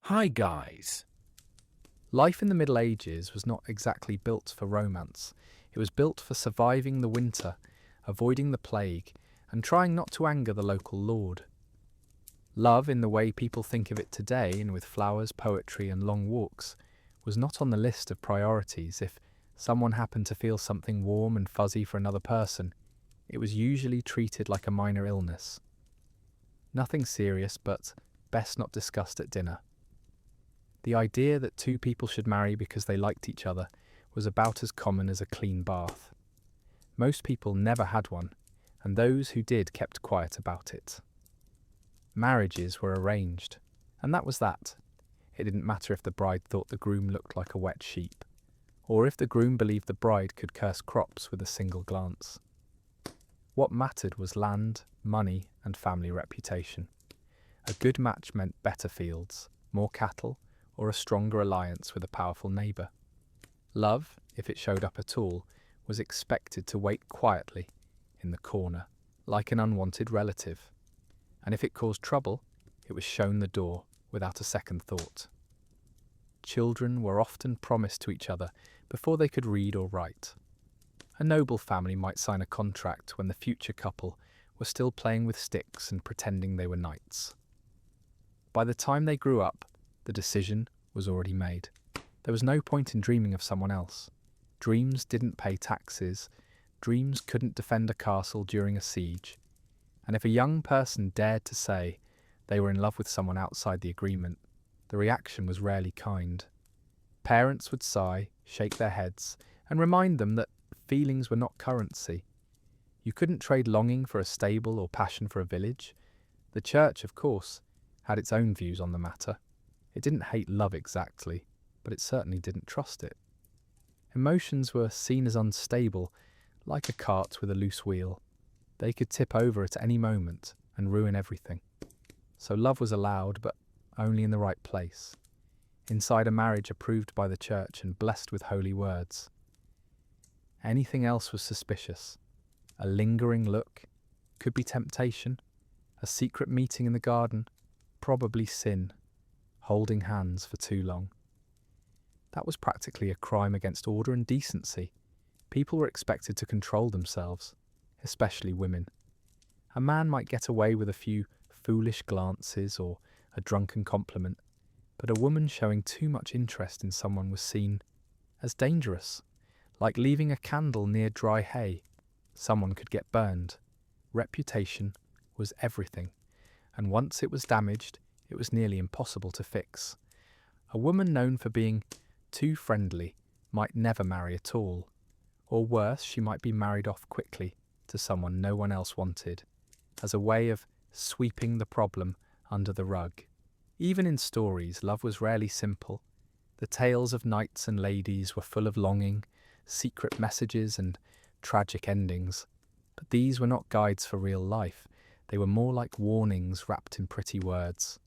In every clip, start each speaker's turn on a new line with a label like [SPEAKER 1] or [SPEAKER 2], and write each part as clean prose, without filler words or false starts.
[SPEAKER 1] Hi guys.
[SPEAKER 2] Life in the Middle Ages was not exactly built for romance. It was built for surviving the winter, avoiding the plague, and trying not to anger the local lord. Love, in the way people think of it today, and with flowers, poetry, and long walks, was not on the list of priorities. If someone happened to feel something warm and fuzzy for another person, it was usually treated like a minor illness. Nothing serious, but best not discussed at dinner. The idea that two people should marry because they liked each other was about as common as a clean bath. Most people never had one, and those who did kept quiet about it. Marriages were arranged, and that was that. It didn't matter if the bride thought the groom looked like a wet sheep, or if the groom believed the bride could curse crops with a single glance. What mattered was land, money, and family reputation. A good match meant better fields, more cattle, or a stronger alliance with a powerful neighbour. Love, if it showed up at all, was expected to wait quietly in the corner, like an unwanted relative. And if it caused trouble, it was shown the door without a second thought. Children were often promised to each other before they could read or write. A noble family might sign a contract when the future couple were still playing with sticks and pretending they were knights. By the time they grew up, the decision was already made. There was no point in dreaming of someone else. Dreams didn't pay taxes. Dreams couldn't defend a castle during a siege. And if a young person dared to say they were in love with someone outside the agreement, the reaction was rarely kind. Parents would sigh, shake their heads, and remind them that feelings were not currency. You couldn't trade longing for a stable or passion for a village. The church, of course, had its own views on the matter. It didn't hate love exactly, but it certainly didn't trust it. Emotions were seen as unstable, like a cart with a loose wheel. They could tip over at any moment and ruin everything. So love was allowed, but only in the right place, inside a marriage approved by the church and blessed with holy words. Anything else was suspicious. A lingering look could be temptation. A secret meeting in the garden, probably sin. Holding hands for too long. That was practically a crime against order and decency. People were expected to control themselves, especially women. A man might get away with a few foolish glances or a drunken compliment, but a woman showing too much interest in someone was seen as dangerous, like leaving a candle near dry hay. Someone could get burned. Reputation was everything, and once it was damaged, it was nearly impossible to fix. A woman known for being too friendly might never marry at all, or worse, she might be married off quickly to someone no one else wanted, as a way of sweeping the problem under the rug. Even in stories, love was rarely simple. The tales of knights and ladies were full of longing, secret messages, and tragic endings. But these were not guides for real life. They were more like warnings wrapped in pretty words.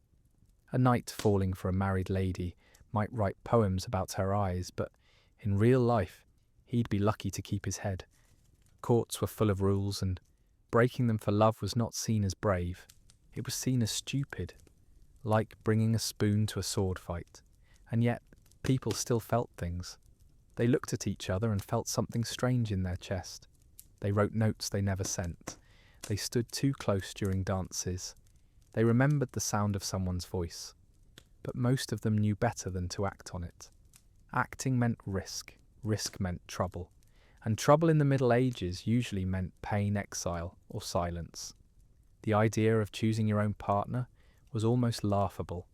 [SPEAKER 2] A knight falling for a married lady might write poems about her eyes, but in real life, he'd be lucky to keep his head. Courts were full of rules, and breaking them for love was not seen as brave. It was seen as stupid, like bringing a spoon to a sword fight. And yet, people still felt things. They looked at each other and felt something strange in their chest. They wrote notes they never sent. They stood too close during dances. They remembered the sound of someone's voice, but most of them knew better than to act on it. Acting meant risk meant trouble, and trouble in the Middle Ages usually meant pain, exile, or silence. The idea of choosing your own partner was almost laughable.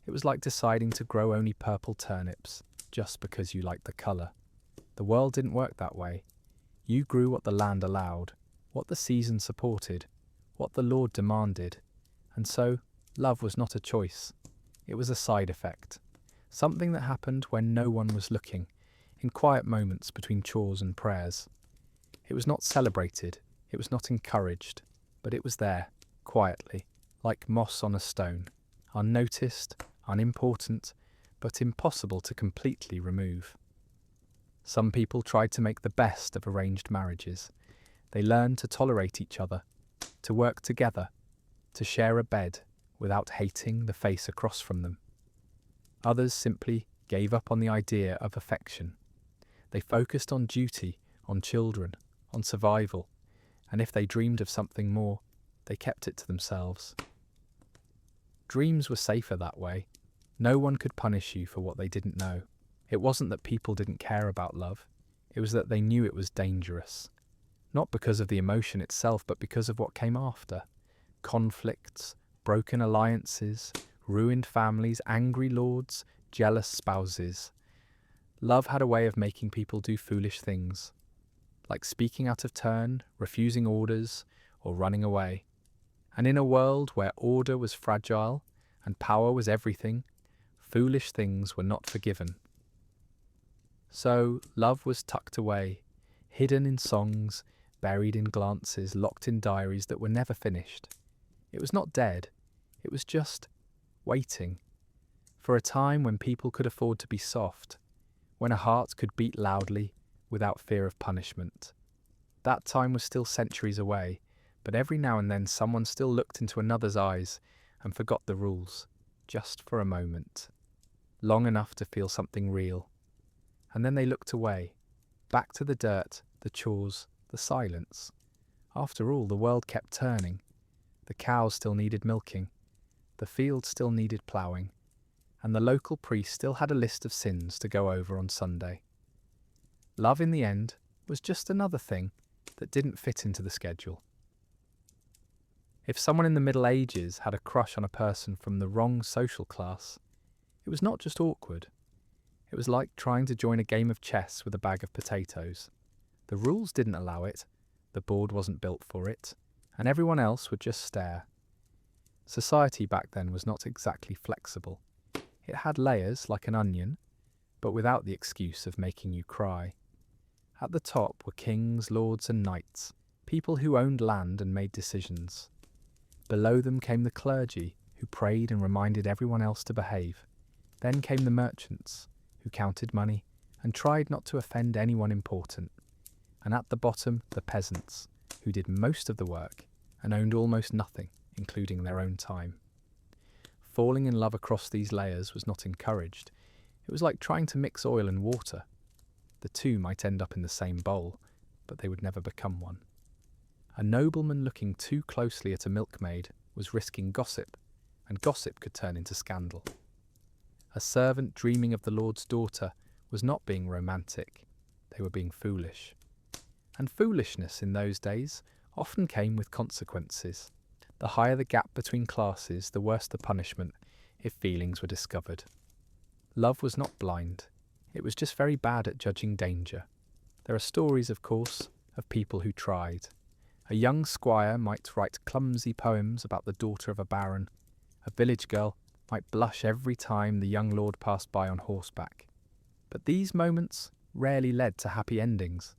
[SPEAKER 2] It was like deciding to grow only purple turnips just because you liked the colour. The world didn't work that way. You grew what the land allowed, what the season supported, what the Lord demanded. And so, love was not a choice. It was a side effect. Something that happened when no one was looking, in quiet moments between chores and prayers. It was not celebrated, it was not encouraged, but it was there, quietly, like moss on a stone, unnoticed, unimportant, but impossible to completely remove. Some people tried to make the best of arranged marriages. They learned to tolerate each other, to work together, to share a bed without hating the face across from them. Others simply gave up on the idea of affection. They focused on duty, on children, on survival, and if they dreamed of something more, they kept it to themselves. Dreams were safer that way. No one could punish you for what they didn't know. It wasn't that people didn't care about love, it was that they knew it was dangerous. Not because of the emotion itself, but because of what came after. Conflicts, broken alliances, ruined families, angry lords, jealous spouses. Love had a way of making people do foolish things, like speaking out of turn, refusing orders, or running away. And in a world where order was fragile and power was everything, foolish things were not forgiven. So love was tucked away, hidden in songs, buried in glances, locked in diaries that were never finished. It was not dead, it was just waiting for a time when people could afford to be soft, when a heart could beat loudly without fear of punishment. That time was still centuries away, but every now and then someone still looked into another's eyes and forgot the rules, just for a moment, long enough to feel something real. And then they looked away, back to the dirt, the chores, the silence. After all, the world kept turning. The cows still needed milking, the fields still needed ploughing, and the local priest still had a list of sins to go over on Sunday. Love, in the end, was just another thing that didn't fit into the schedule. If someone in the Middle Ages had a crush on a person from the wrong social class, it was not just awkward. It was like trying to join a game of chess with a bag of potatoes. The rules didn't allow it, the board wasn't built for it, and everyone else would just stare. Society back then was not exactly flexible. It had layers like an onion, but without the excuse of making you cry. At the top were kings, lords and knights, people who owned land and made decisions. Below them came the clergy, who prayed and reminded everyone else to behave. Then came the merchants, who counted money and tried not to offend anyone important. And at the bottom, the peasants, who did most of the work and owned almost nothing, including their own time. Falling in love across these layers was not encouraged. It was like trying to mix oil and water. The two might end up in the same bowl, but they would never become one. A nobleman looking too closely at a milkmaid was risking gossip, and gossip could turn into scandal. A servant dreaming of the Lord's daughter was not being romantic, they were being foolish. And foolishness in those days often came with consequences. The higher the gap between classes, the worse the punishment if feelings were discovered. Love was not blind, it was just very bad at judging danger. There are stories, of course, of people who tried. A young squire might write clumsy poems about the daughter of a baron. A village girl might blush every time the young lord passed by on horseback. But these moments rarely led to happy endings.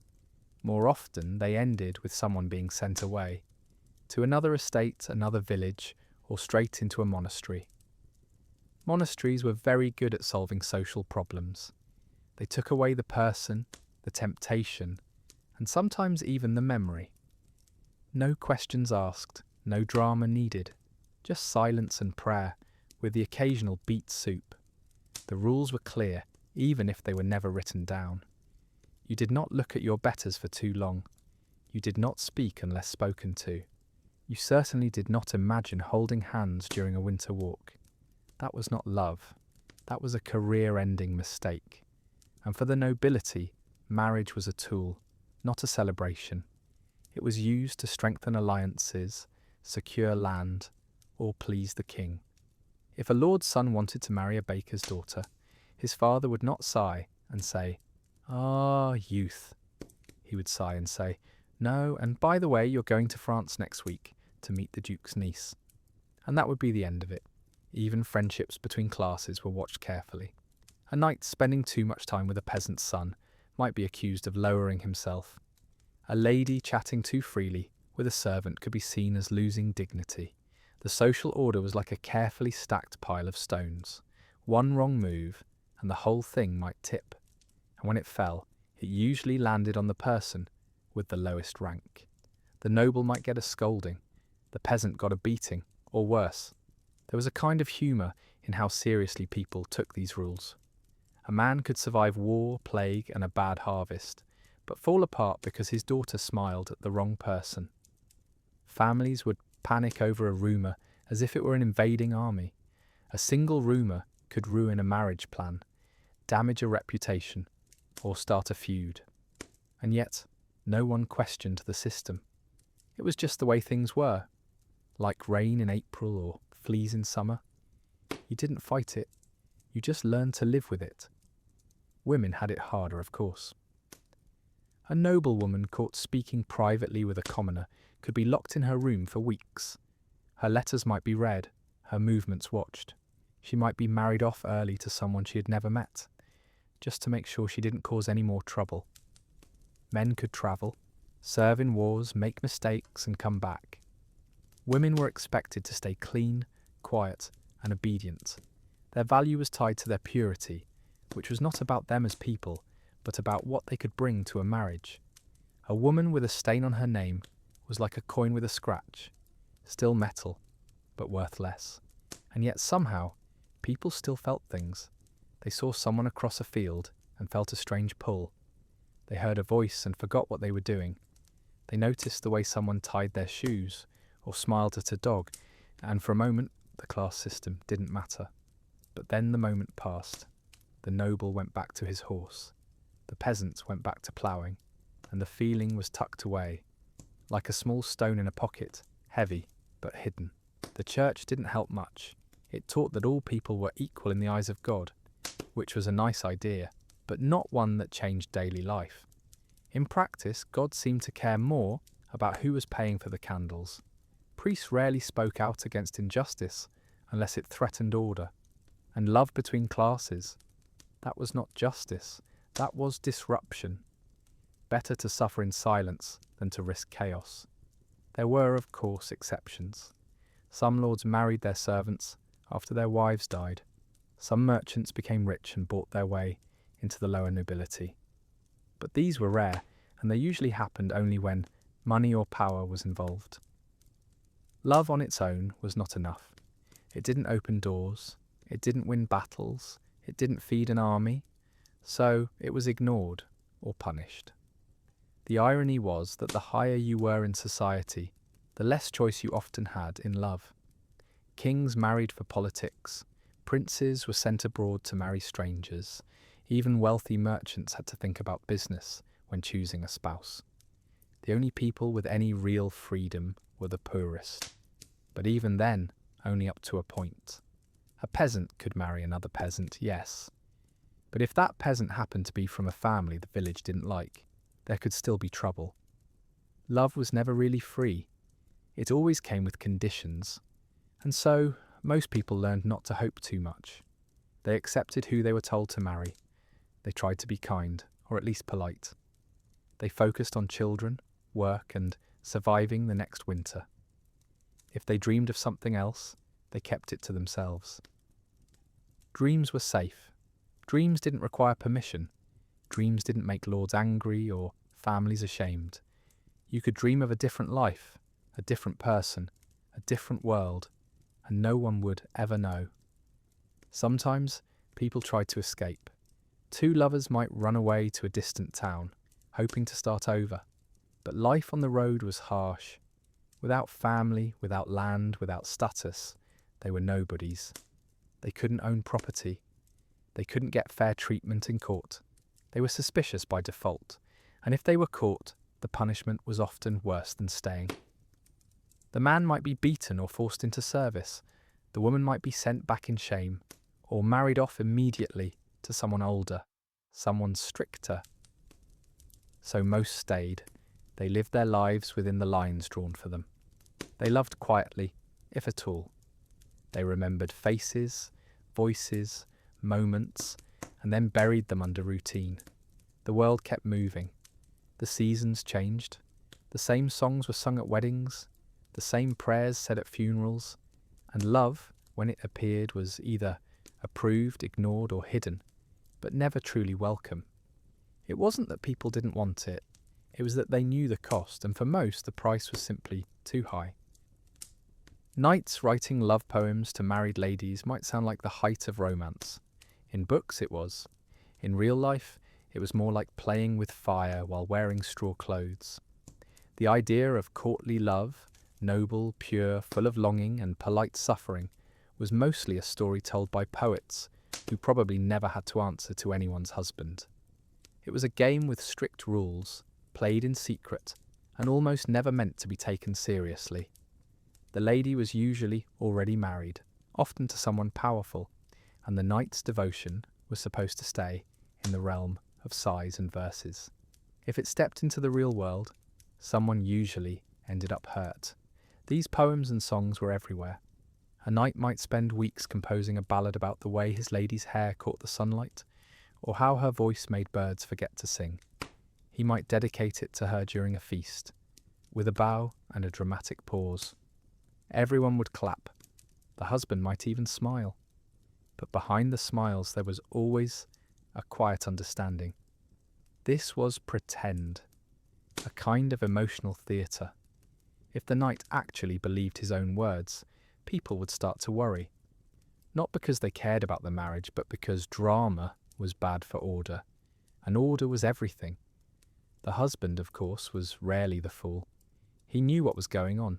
[SPEAKER 2] More often they ended with someone being sent away, to another estate, another village, or straight into a monastery. Monasteries were very good at solving social problems. They took away the person, the temptation, and sometimes even the memory. No questions asked, no drama needed, just silence and prayer, with the occasional beet soup. The rules were clear, even if they were never written down. You did not look at your betters for too long. You did not speak unless spoken to. You certainly did not imagine holding hands during a winter walk. That was not love. That was a career-ending mistake. And for the nobility, marriage was a tool, not a celebration. It was used to strengthen alliances, secure land, or please the king. If a lord's son wanted to marry a baker's daughter, his father would not sigh and say, "Ah, youth." He would sigh and say, "No, and by the way, you're going to France next week to meet the duke's niece." And that would be the end of it. Even friendships between classes were watched carefully. A knight spending too much time with a peasant's son might be accused of lowering himself. A lady chatting too freely with a servant could be seen as losing dignity. The social order was like a carefully stacked pile of stones. One wrong move, and the whole thing might tip. And when it fell, it usually landed on the person with the lowest rank. The noble might get a scolding, the peasant got a beating, or worse. There was a kind of humour in how seriously people took these rules. A man could survive war, plague, and a bad harvest, but fall apart because his daughter smiled at the wrong person. Families would panic over a rumour as if it were an invading army. A single rumour could ruin a marriage plan, damage a reputation, or start a feud. And yet, no one questioned the system. It was just the way things were. Like rain in April or fleas in summer. You didn't fight it, you just learned to live with it. Women had it harder, of course. A noblewoman caught speaking privately with a commoner could be locked in her room for weeks. Her letters might be read, her movements watched. She might be married off early to someone she had never met, just to make sure she didn't cause any more trouble. Men could travel, serve in wars, make mistakes, and come back. Women were expected to stay clean, quiet, and obedient. Their value was tied to their purity, which was not about them as people, but about what they could bring to a marriage. A woman with a stain on her name was like a coin with a scratch, still metal, but worth less. And yet somehow, people still felt things. They saw someone across a field and felt a strange pull. They heard a voice and forgot what they were doing. They noticed the way someone tied their shoes or smiled at a dog, and for a moment the class system didn't matter. But then the moment passed. The noble went back to his horse. The peasants went back to ploughing, and the feeling was tucked away, like a small stone in a pocket, heavy but hidden. The church didn't help much. It taught that all people were equal in the eyes of God, which was a nice idea, but not one that changed daily life. In practice, God seemed to care more about who was paying for the candles. Priests rarely spoke out against injustice unless it threatened order. And love between classes, that was not justice, that was disruption. Better to suffer in silence than to risk chaos. There were, of course, exceptions. Some lords married their servants after their wives died. Some merchants became rich and bought their way into the lower nobility. But these were rare, and they usually happened only when money or power was involved. Love on its own was not enough. It didn't open doors, it didn't win battles, it didn't feed an army, so it was ignored or punished. The irony was that the higher you were in society, the less choice you often had in love. Kings married for politics, princes were sent abroad to marry strangers, even wealthy merchants had to think about business when choosing a spouse. The only people with any real freedom were the poorest, but even then, only up to a point. A peasant could marry another peasant, yes, but if that peasant happened to be from a family the village didn't like, there could still be trouble. Love was never really free. It always came with conditions, and so most people learned not to hope too much. They accepted who they were told to marry. They tried to be kind, or at least polite. They focused on children, work, and surviving the next winter. If they dreamed of something else, they kept it to themselves. Dreams were safe. Dreams didn't require permission. Dreams didn't make lords angry or families ashamed. You could dream of a different life, a different person, a different world, and no one would ever know. Sometimes people tried to escape. Two lovers might run away to a distant town, hoping to start over. But life on the road was harsh. Without family, without land, without status, they were nobodies. They couldn't own property. They couldn't get fair treatment in court. They were suspicious by default, and if they were caught, the punishment was often worse than staying. The man might be beaten or forced into service. The woman might be sent back in shame, or married off immediately to someone older, someone stricter. So most stayed. They lived their lives within the lines drawn for them. They loved quietly, if at all. They remembered faces, voices, moments, and then buried them under routine. The world kept moving. The seasons changed. The same songs were sung at weddings, the same prayers said at funerals, and love, when it appeared, was either approved, ignored, or hidden, but never truly welcome. It wasn't that people didn't want it. It was that they knew the cost, and for most the price was simply too high. Knights writing love poems to married ladies might sound like the height of romance. In books it was. In real life, it was more like playing with fire while wearing straw clothes. The idea of courtly love, noble, pure, full of longing and polite suffering, was mostly a story told by poets who probably never had to answer to anyone's husband. It was a game with strict rules, played in secret, and almost never meant to be taken seriously. The lady was usually already married, often to someone powerful, and the knight's devotion was supposed to stay in the realm of sighs and verses. If it stepped into the real world, someone usually ended up hurt. These poems and songs were everywhere. A knight might spend weeks composing a ballad about the way his lady's hair caught the sunlight, or how her voice made birds forget to sing. He might dedicate it to her during a feast, with a bow and a dramatic pause. Everyone would clap. The husband might even smile. But behind the smiles there was always a quiet understanding. This was pretend, a kind of emotional theatre. If the knight actually believed his own words, people would start to worry. Not because they cared about the marriage, but because drama was bad for order, and order was everything. The husband, of course, was rarely the fool. He knew what was going on,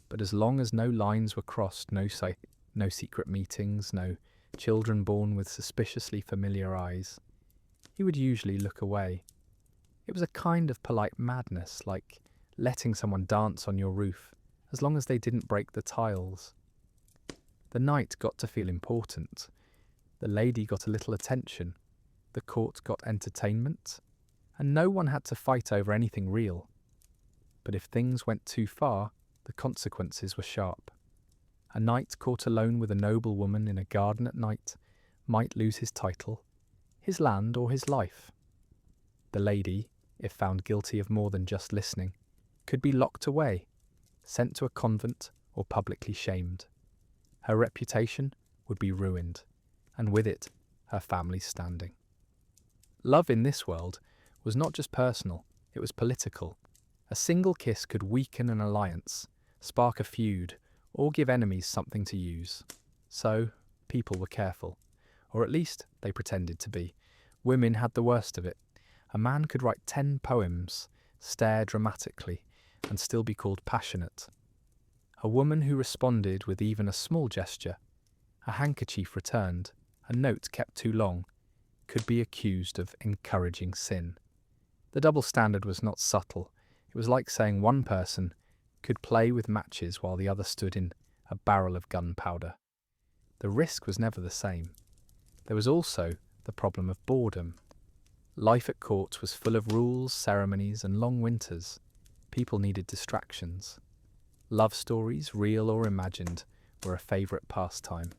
[SPEAKER 2] but as long as no lines were crossed, no secret meetings, no children born with suspiciously familiar eyes, he would usually look away. It was a kind of polite madness, like letting someone dance on your roof, as long as they didn't break the tiles. The knight got to feel important. The lady got a little attention. The court got entertainment. And no one had to fight over anything real. But if things went too far, the consequences were sharp. A knight caught alone with a noble woman in a garden at night might lose his title, his land, or his life. The lady, if found guilty of more than just listening, could be locked away, sent to a convent, or publicly shamed. Her reputation would be ruined, and with it, her family's standing. Love in this world was not just personal, it was political. A single kiss could weaken an alliance, spark a feud, or give enemies something to use. So, people were careful, or at least they pretended to be. Women had the worst of it. A man could write 10 poems, stare dramatically, and still be called passionate. A woman who responded with even a small gesture, a handkerchief returned, a note kept too long, could be accused of encouraging sin. The double standard was not subtle. It was like saying one person could play with matches while the other stood in a barrel of gunpowder. The risk was never the same. There was also the problem of boredom. Life at court was full of rules, ceremonies, and long winters. People needed distractions. Love stories, real or imagined, were a favourite pastime.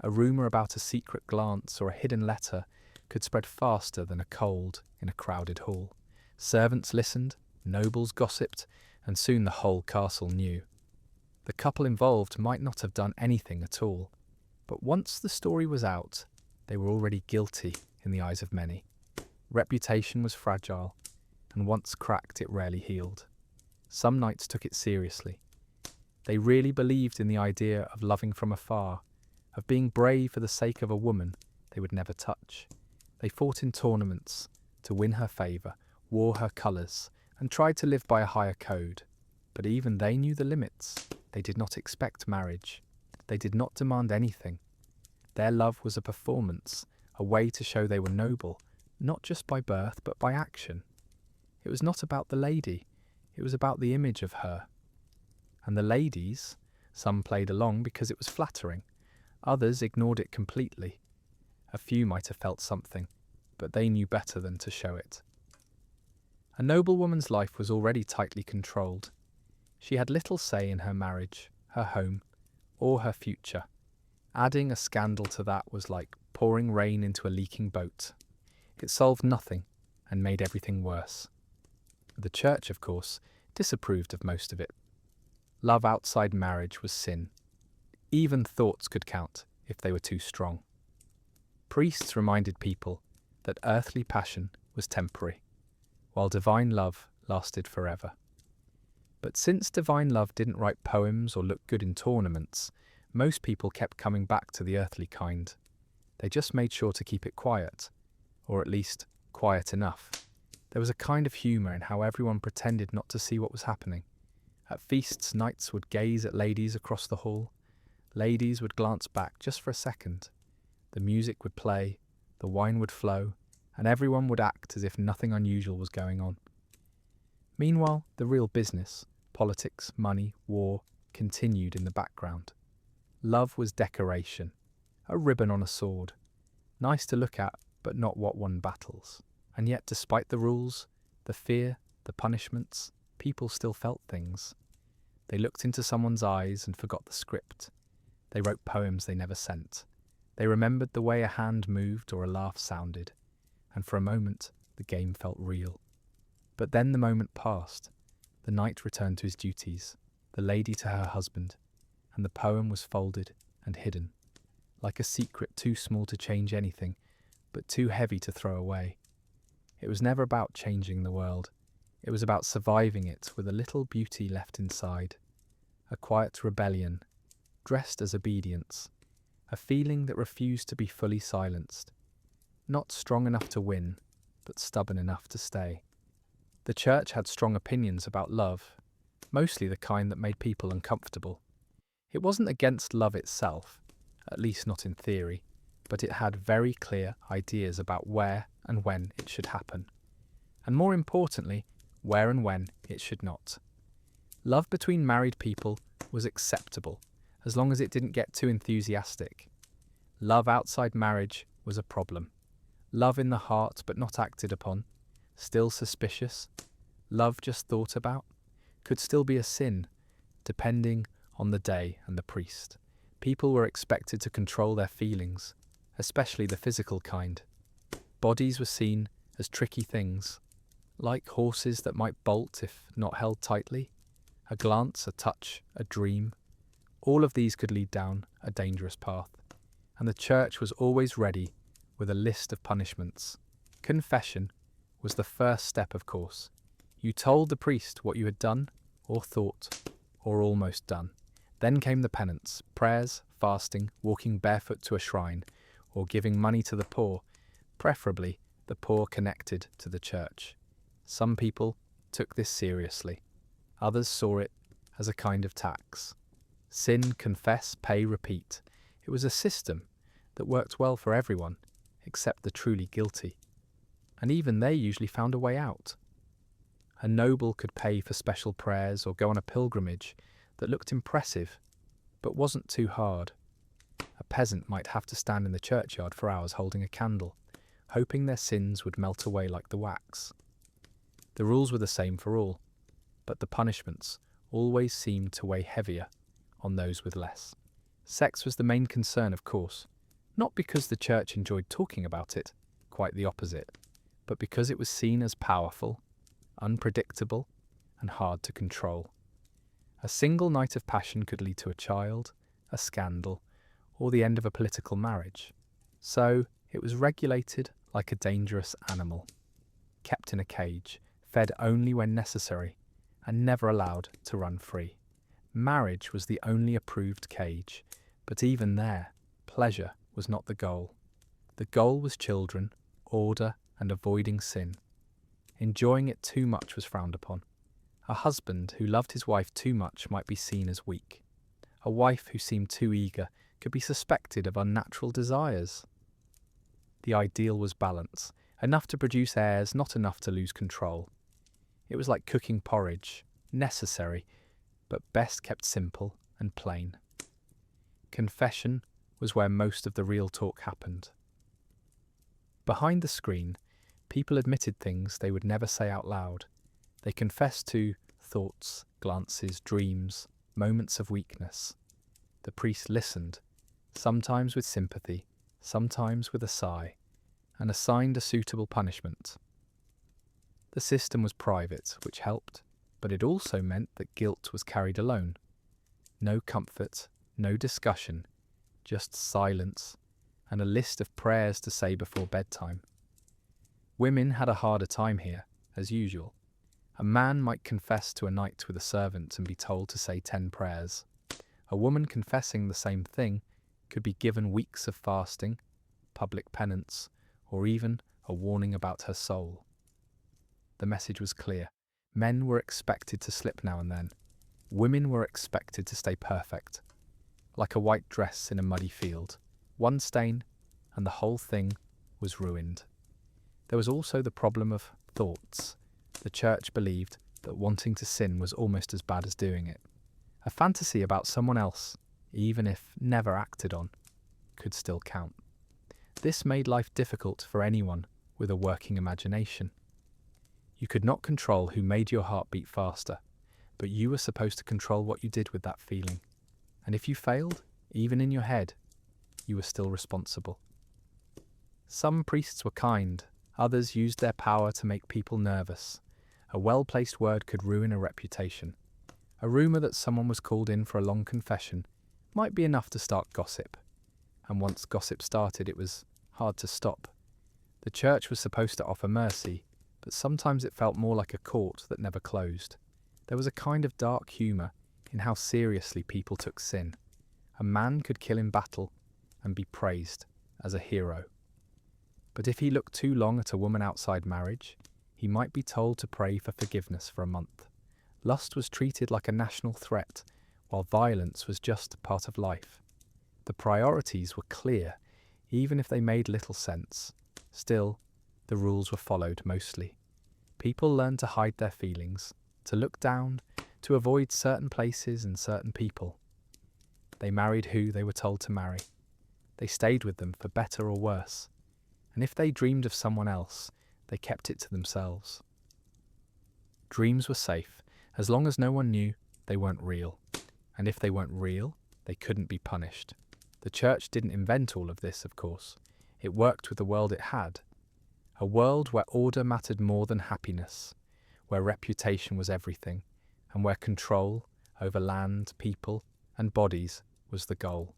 [SPEAKER 2] A rumour about a secret glance or a hidden letter could spread faster than a cold in a crowded hall. Servants listened, nobles gossiped, and soon the whole castle knew. The couple involved might not have done anything at all, but once the story was out, they were already guilty in the eyes of many. Reputation was fragile, and once cracked it rarely healed. Some knights took it seriously. They really believed in the idea of loving from afar, of being brave for the sake of a woman they would never touch. They fought in tournaments to win her favour, wore her colours, and tried to live by a higher code. But even they knew the limits. They did not expect marriage. They did not demand anything. Their love was a performance, a way to show they were noble, not just by birth but by action. It was not about the lady, it was about the image of her. And the ladies, some played along because it was flattering, others ignored it completely. A few might have felt something, but they knew better than to show it. A noblewoman's life was already tightly controlled. She had little say in her marriage, her home, or her future. Adding a scandal to that was like pouring rain into a leaking boat. It solved nothing and made everything worse. The church, of course, disapproved of most of it. Love outside marriage was sin. Even thoughts could count if they were too strong. Priests reminded people that earthly passion was temporary, while divine love lasted forever. But since divine love didn't write poems or look good in tournaments, most people kept coming back to the earthly kind. They just made sure to keep it quiet, or at least quiet enough. There was a kind of humour in how everyone pretended not to see what was happening. At feasts, knights would gaze at ladies across the hall. Ladies would glance back just for a second. The music would play, the wine would flow, and everyone would act as if nothing unusual was going on. Meanwhile, the real business, politics, money, war, continued in the background. Love was decoration, a ribbon on a sword. Nice to look at, but not what won battles. And yet, despite the rules, the fear, the punishments, people still felt things. They looked into someone's eyes and forgot the script. They wrote poems they never sent. They remembered the way a hand moved or a laugh sounded. And for a moment, the game felt real. But then the moment passed. The knight returned to his duties, the lady to her husband, and the poem was folded and hidden, like a secret too small to change anything, but too heavy to throw away. It was never about changing the world. It was about surviving it with a little beauty left inside, a quiet rebellion, dressed as obedience, a feeling that refused to be fully silenced, not strong enough to win, but stubborn enough to stay. The church had strong opinions about love, mostly the kind that made people uncomfortable. It wasn't against love itself, at least not in theory, but it had very clear ideas about where and when it should happen. And more importantly, where and when it should not. Love between married people was acceptable, as long as it didn't get too enthusiastic. Love outside marriage was a problem. Love in the heart but not acted upon, still suspicious, love just thought about, could still be a sin, depending on the day and the priest. People were expected to control their feelings, especially the physical kind. Bodies were seen as tricky things, like horses that might bolt if not held tightly. A glance, a touch, a dream. All of these could lead down a dangerous path, and the church was always ready with a list of punishments. Confession was the first step, of course. You told the priest what you had done, or thought, or almost done. Then came the penance, prayers, fasting, walking barefoot to a shrine, or giving money to the poor, preferably the poor connected to the church. Some people took this seriously. Others saw it as a kind of tax. Sin, confess, pay, repeat. It was a system that worked well for everyone, except the truly guilty. And even they usually found a way out. A noble could pay for special prayers or go on a pilgrimage that looked impressive, but wasn't too hard. A peasant might have to stand in the churchyard for hours holding a candle, hoping their sins would melt away like the wax. The rules were the same for all, but the punishments always seemed to weigh heavier on those with less. Sex was the main concern, of course, not because the church enjoyed talking about it, quite the opposite, but because it was seen as powerful, unpredictable, and hard to control. A single night of passion could lead to a child, a scandal, or the end of a political marriage. So it was regulated like a dangerous animal, kept in a cage, fed only when necessary, and never allowed to run free. Marriage was the only approved cage, but even there, pleasure was not the goal. The goal was children, order, and avoiding sin. Enjoying it too much was frowned upon. A husband who loved his wife too much might be seen as weak. A wife who seemed too eager could be suspected of unnatural desires. The ideal was balance, enough to produce heirs, not enough to lose control. It was like cooking porridge, necessary, but best kept simple and plain. Confession was where most of the real talk happened. Behind the screen, people admitted things they would never say out loud. They confessed to thoughts, glances, dreams, moments of weakness. The priest listened, sometimes with sympathy, sometimes with a sigh, and assigned a suitable punishment. The system was private, which helped, but it also meant that guilt was carried alone. No comfort, no discussion, just silence and a list of prayers to say before bedtime. Women had a harder time here, as usual. A man might confess to a night with a servant and be told to say 10 prayers. A woman confessing the same thing could be given weeks of fasting, public penance, or even a warning about her soul. The message was clear. Men were expected to slip now and then. Women were expected to stay perfect, like a white dress in a muddy field. One stain, and the whole thing was ruined. There was also the problem of thoughts. The church believed that wanting to sin was almost as bad as doing it. A fantasy about someone else, even if never acted on, could still count. This made life difficult for anyone with a working imagination. You could not control who made your heart beat faster, but you were supposed to control what you did with that feeling. And if you failed, even in your head, you were still responsible. Some priests were kind, others used their power to make people nervous. A well-placed word could ruin a reputation. A rumour that someone was called in for a long confession might be enough to start gossip. And once gossip started, it was hard to stop. The church was supposed to offer mercy, but sometimes it felt more like a court that never closed. There was a kind of dark humour in how seriously people took sin. A man could kill in battle and be praised as a hero. But if he looked too long at a woman outside marriage, he might be told to pray for forgiveness for a month. Lust was treated like a national threat, while violence was just part of life. The priorities were clear, even if they made little sense. Still, the rules were followed mostly. People learned to hide their feelings, to look down, to avoid certain places and certain people. They married who they were told to marry. They stayed with them for better or worse. And if they dreamed of someone else, they kept it to themselves. Dreams were safe. As long as no one knew, they weren't real. And if they weren't real, they couldn't be punished. The church didn't invent all of this, of course. It worked with the world it had. A world where order mattered more than happiness, where reputation was everything, and where control over land, people, and bodies was the goal.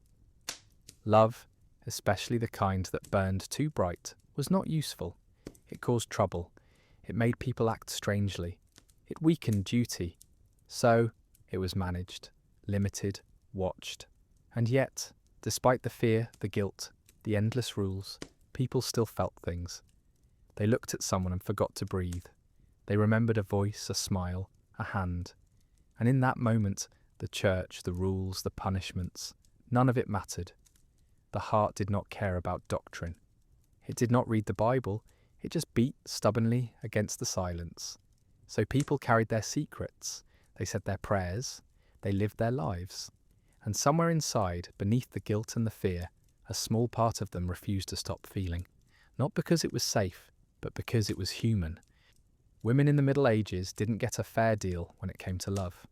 [SPEAKER 2] Love, especially the kind that burned too bright, was not useful. It caused trouble. It made people act strangely. It weakened duty. So, it was managed, limited, watched. And yet, despite the fear, the guilt, the endless rules, people still felt things. They looked at someone and forgot to breathe. They remembered a voice, a smile, a hand. And in that moment, the church, the rules, the punishments, none of it mattered. The heart did not care about doctrine. It did not read the Bible. It just beat stubbornly against the silence. So people carried their secrets. They said their prayers. They lived their lives. And somewhere inside, beneath the guilt and the fear, a small part of them refused to stop feeling. Not because it was safe, but because it was human. Women in the Middle Ages didn't get a fair deal when it came to love.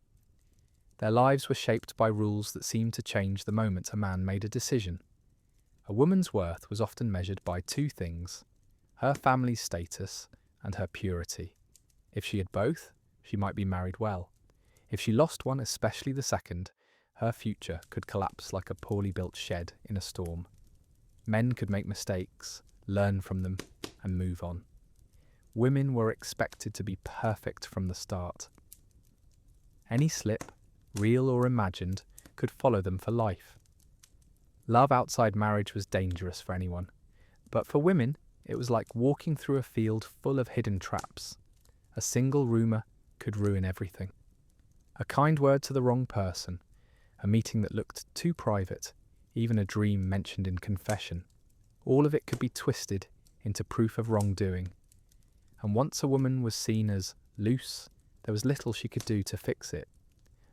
[SPEAKER 2] Their lives were shaped by rules that seemed to change the moment a man made a decision. A woman's worth was often measured by two things: her family's status and her purity. If she had both, she might be married well. If she lost one, especially the second, her future could collapse like a poorly built shed in a storm. Men could make mistakes, learn from them, and move on. Women were expected to be perfect from the start. Any slip, real or imagined, could follow them for life. Love outside marriage was dangerous for anyone, but for women, it was like walking through a field full of hidden traps. A single rumour could ruin everything. A kind word to the wrong person, a meeting that looked too private, even a dream mentioned in confession. All of it could be twisted into proof of wrongdoing. And once a woman was seen as loose, there was little she could do to fix it.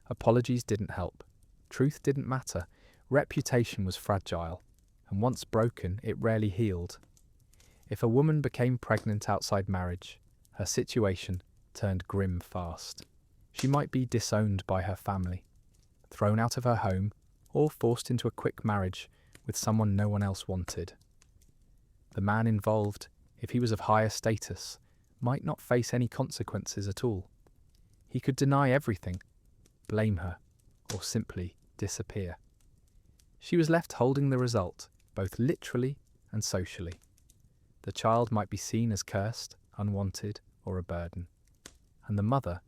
[SPEAKER 2] Apologies didn't help. Truth didn't matter. Reputation was fragile, and once broken, it rarely healed. If a woman became pregnant outside marriage, her situation turned grim fast. She might be disowned by her family, thrown out of her home, or forced into a quick marriage with someone no one else wanted. The man involved, if he was of higher status, might not face any consequences at all. He could deny everything, blame her, or simply disappear. She was left holding the result, both literally and socially. The child might be seen as cursed, unwanted, or a burden. and the mother,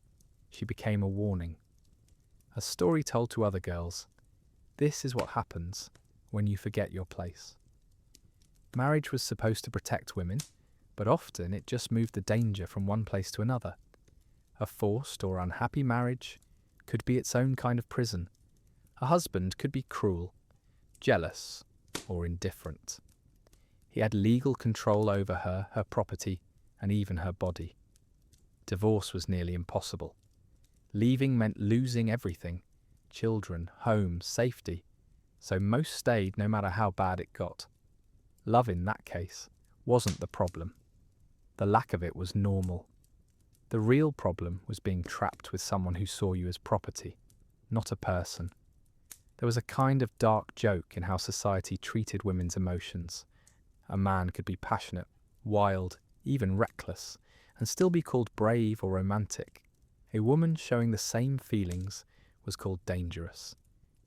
[SPEAKER 2] she became a warning. A story told to other girls. This is what happens when you forget your place. Marriage was supposed to protect women, but often it just moved the danger from one place to another. A forced or unhappy marriage could be its own kind of prison. A husband could be cruel, jealous, or indifferent. He had legal control over her, her property, and even her body. Divorce was nearly impossible. Leaving meant losing everything: children, home, safety. So most stayed no matter how bad it got. Love in that case wasn't the problem. The lack of it was normal. The real problem was being trapped with someone who saw you as property, not a person. There was a kind of dark joke in how society treated women's emotions. A man could be passionate, wild, even reckless, and still be called brave or romantic. A woman showing the same feelings was called dangerous.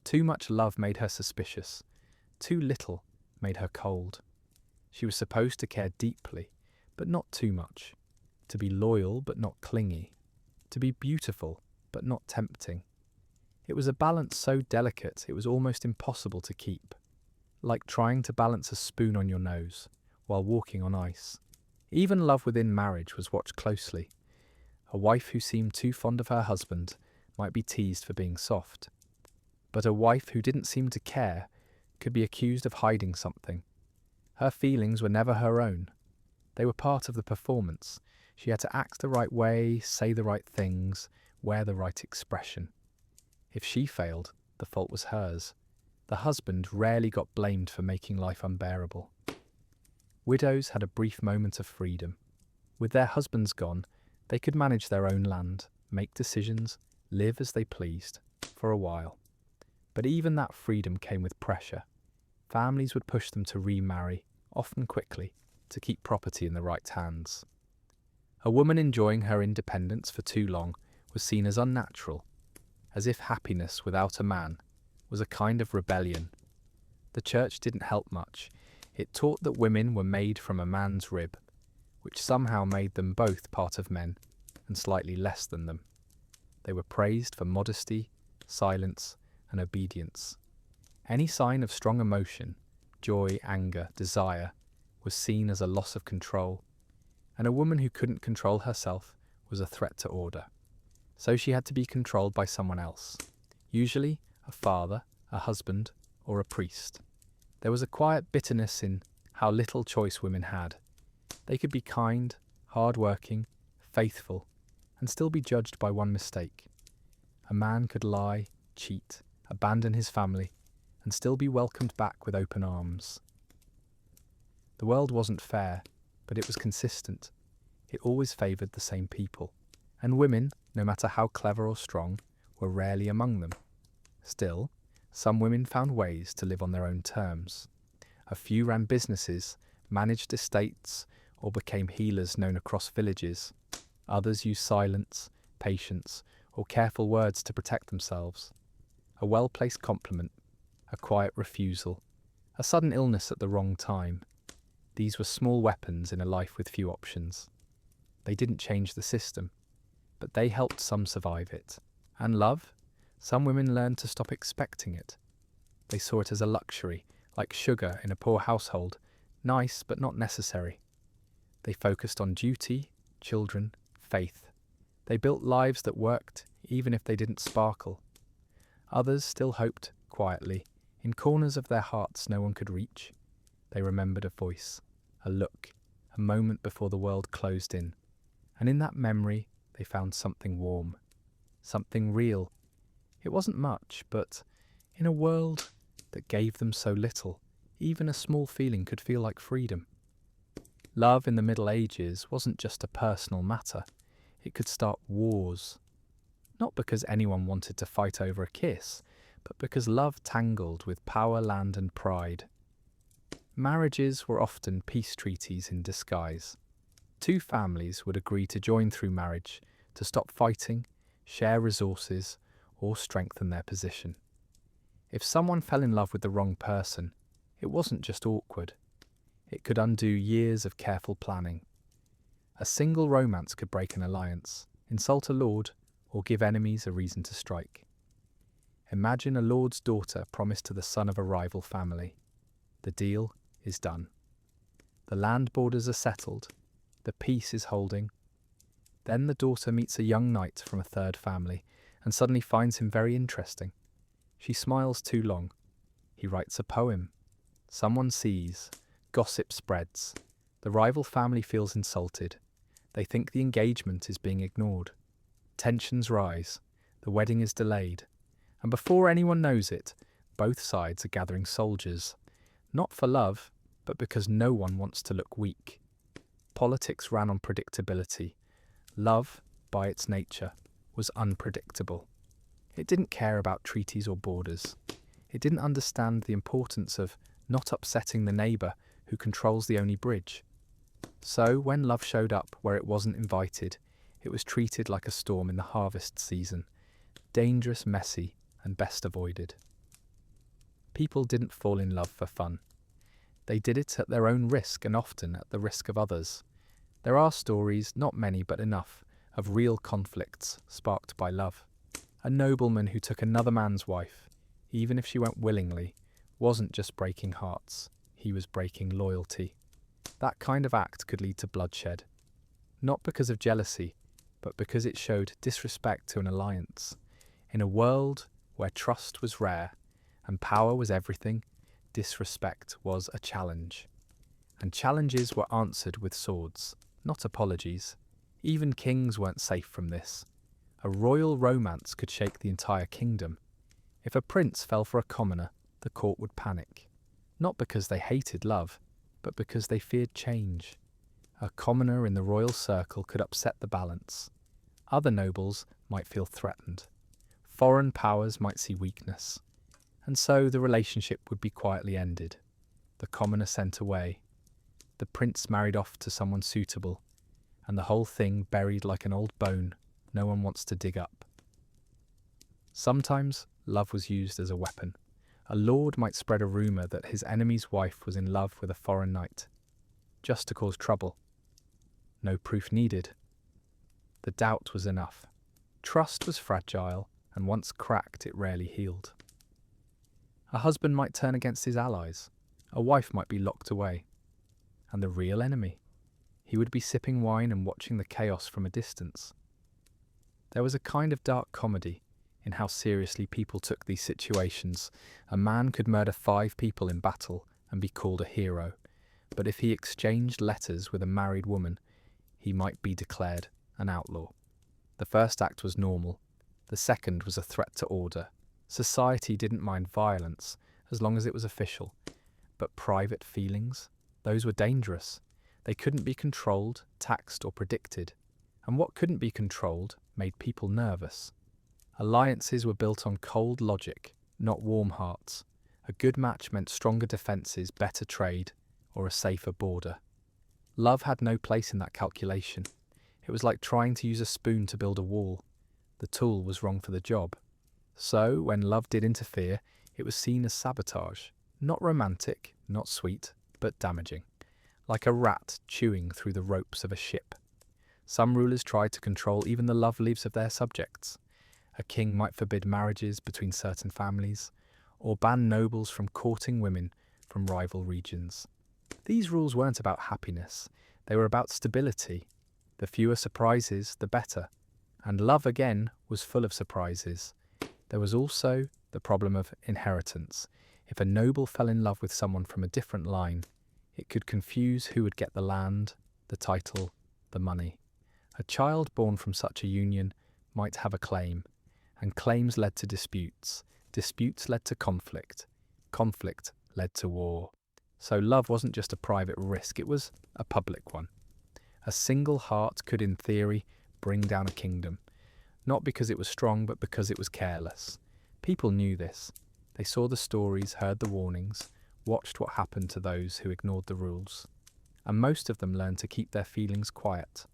[SPEAKER 2] Too much love made her suspicious. Too little made her cold. She was supposed to care deeply, but not too much. To be loyal, but not clingy. To be beautiful, but not tempting. It was a balance so delicate it was almost impossible to keep. Like trying to balance a spoon on your nose while walking on ice. Even love within marriage was watched closely. A wife who seemed too fond of her husband might be teased for being soft. But a wife who didn't seem to care could be accused of hiding something. Her feelings were never her own. They were part of the performance. She had to act the right way, say the right things, wear the right expression. If she failed, the fault was hers. The husband rarely got blamed for making life unbearable. Widows had a brief moment of freedom. With their husbands gone, they could manage their own land, make decisions, live as they pleased, for a while. But even that freedom came with pressure. Families would push them to remarry, often quickly, to keep property in the right hands. A woman enjoying her independence for too long was seen as unnatural, as if happiness without a man was a kind of rebellion. The church didn't help much. It taught that women were made from a man's rib, which somehow made them both part of men and slightly less than them. They were praised for modesty, silence, and obedience. Any sign of strong emotion, joy, anger, desire, was seen as a loss of control, and a woman who couldn't control herself was a threat to order. So she had to be controlled by someone else, usually a father, a husband, or a priest. There was a quiet bitterness in how little choice women had. They could be kind, hard-working, faithful, and still be judged by one mistake. A man could lie, cheat, abandon his family, and still be welcomed back with open arms. The world wasn't fair, but it was consistent. It always favoured the same people, and women, no matter how clever or strong, were rarely among them. Still, some women found ways to live on their own terms. A few ran businesses, managed estates, or became healers known across villages. Others used silence, patience, or careful words to protect themselves. A well-placed compliment, a quiet refusal, a sudden illness at the wrong time. These were small weapons in a life with few options. They didn't change the system, but they helped some survive it. And love? Some women learned to stop expecting it. They saw it as a luxury, like sugar in a poor household, nice but not necessary. They focused on duty, children, faith. They built lives that worked, even if they didn't sparkle. Others still hoped, quietly, in corners of their hearts no one could reach. They remembered a voice, a look, a moment before the world closed in. And in that memory, they found something warm, something real. It wasn't much, but in a world that gave them so little, even a small feeling could feel like freedom. Love in the Middle Ages wasn't just a personal matter. It could start wars. Not because anyone wanted to fight over a kiss, but because love tangled with power, land, and pride. Marriages were often peace treaties in disguise. Two families would agree to join through marriage to stop fighting, share resources, or strengthen their position. If someone fell in love with the wrong person, it wasn't just awkward. It could undo years of careful planning. A single romance could break an alliance, insult a lord, or give enemies a reason to strike. Imagine a lord's daughter promised to the son of a rival family. The deal is done. The land borders are settled. The peace is holding. Then the daughter meets a young knight from a third family and suddenly finds him very interesting. She smiles too long. He writes a poem. Someone sees. Gossip spreads. The rival family feels insulted. They think the engagement is being ignored. Tensions rise. The wedding is delayed. And before anyone knows it, both sides are gathering soldiers. Not for love, but because no one wants to look weak. Politics ran on predictability. Love, by its nature, was unpredictable. It didn't care about treaties or borders. It didn't understand the importance of not upsetting the neighbour who controls the only bridge. So, when love showed up where it wasn't invited, it was treated like a storm in the harvest season. Dangerous, messy, and best avoided. People didn't fall in love for fun. They did it at their own risk and often at the risk of others. There are stories, not many but enough, of real conflicts sparked by love. A nobleman who took another man's wife, even if she went willingly, wasn't just breaking hearts, he was breaking loyalty. That kind of act could lead to bloodshed. Not because of jealousy, but because it showed disrespect to an alliance. In a world where trust was rare and power was everything, disrespect was a challenge. And challenges were answered with swords, not apologies. Even kings weren't safe from this. A royal romance could shake the entire kingdom. If a prince fell for a commoner, the court would panic. Not because they hated love, but because they feared change. A commoner in the royal circle could upset the balance. Other nobles might feel threatened. Foreign powers might see weakness. And so the relationship would be quietly ended. The commoner sent away. The prince married off to someone suitable. And the whole thing buried like an old bone no one wants to dig up. Sometimes love was used as a weapon. A lord might spread a rumour that his enemy's wife was in love with a foreign knight, just to cause trouble. No proof needed. The doubt was enough. Trust was fragile, and once cracked it rarely healed. A husband might turn against his allies. A wife might be locked away. And the real enemy? He would be sipping wine and watching the chaos from a distance. There was a kind of dark comedy in how seriously people took these situations. A man could murder 5 people in battle and be called a hero, but if he exchanged letters with a married woman, he might be declared an outlaw. The first act was normal. The second was a threat to order. Society didn't mind violence as long as it was official. But private feelings? Those were dangerous. They couldn't be controlled, taxed, or predicted. And what couldn't be controlled made people nervous. Alliances were built on cold logic, not warm hearts. A good match meant stronger defences, better trade, or a safer border. Love had no place in that calculation. It was like trying to use a spoon to build a wall. The tool was wrong for the job. So, when love did interfere, it was seen as sabotage. Not romantic, not sweet, but damaging. Like a rat chewing through the ropes of a ship. Some rulers tried to control even the love lives of their subjects. A king might forbid marriages between certain families, or ban nobles from courting women from rival regions. These rules weren't about happiness, they were about stability. The fewer surprises, the better. And love, again, was full of surprises. There was also the problem of inheritance. If a noble fell in love with someone from a different line, it could confuse who would get the land, the title, the money. A child born from such a union might have a claim, and claims led to disputes. Disputes led to conflict. Conflict led to war. So love wasn't just a private risk, it was a public one. A single heart could, in theory, bring down a kingdom. Not because it was strong, but because it was careless. People knew this. They saw the stories, heard the warnings, watched what happened to those who ignored the rules. And most of them learned to keep their feelings quiet.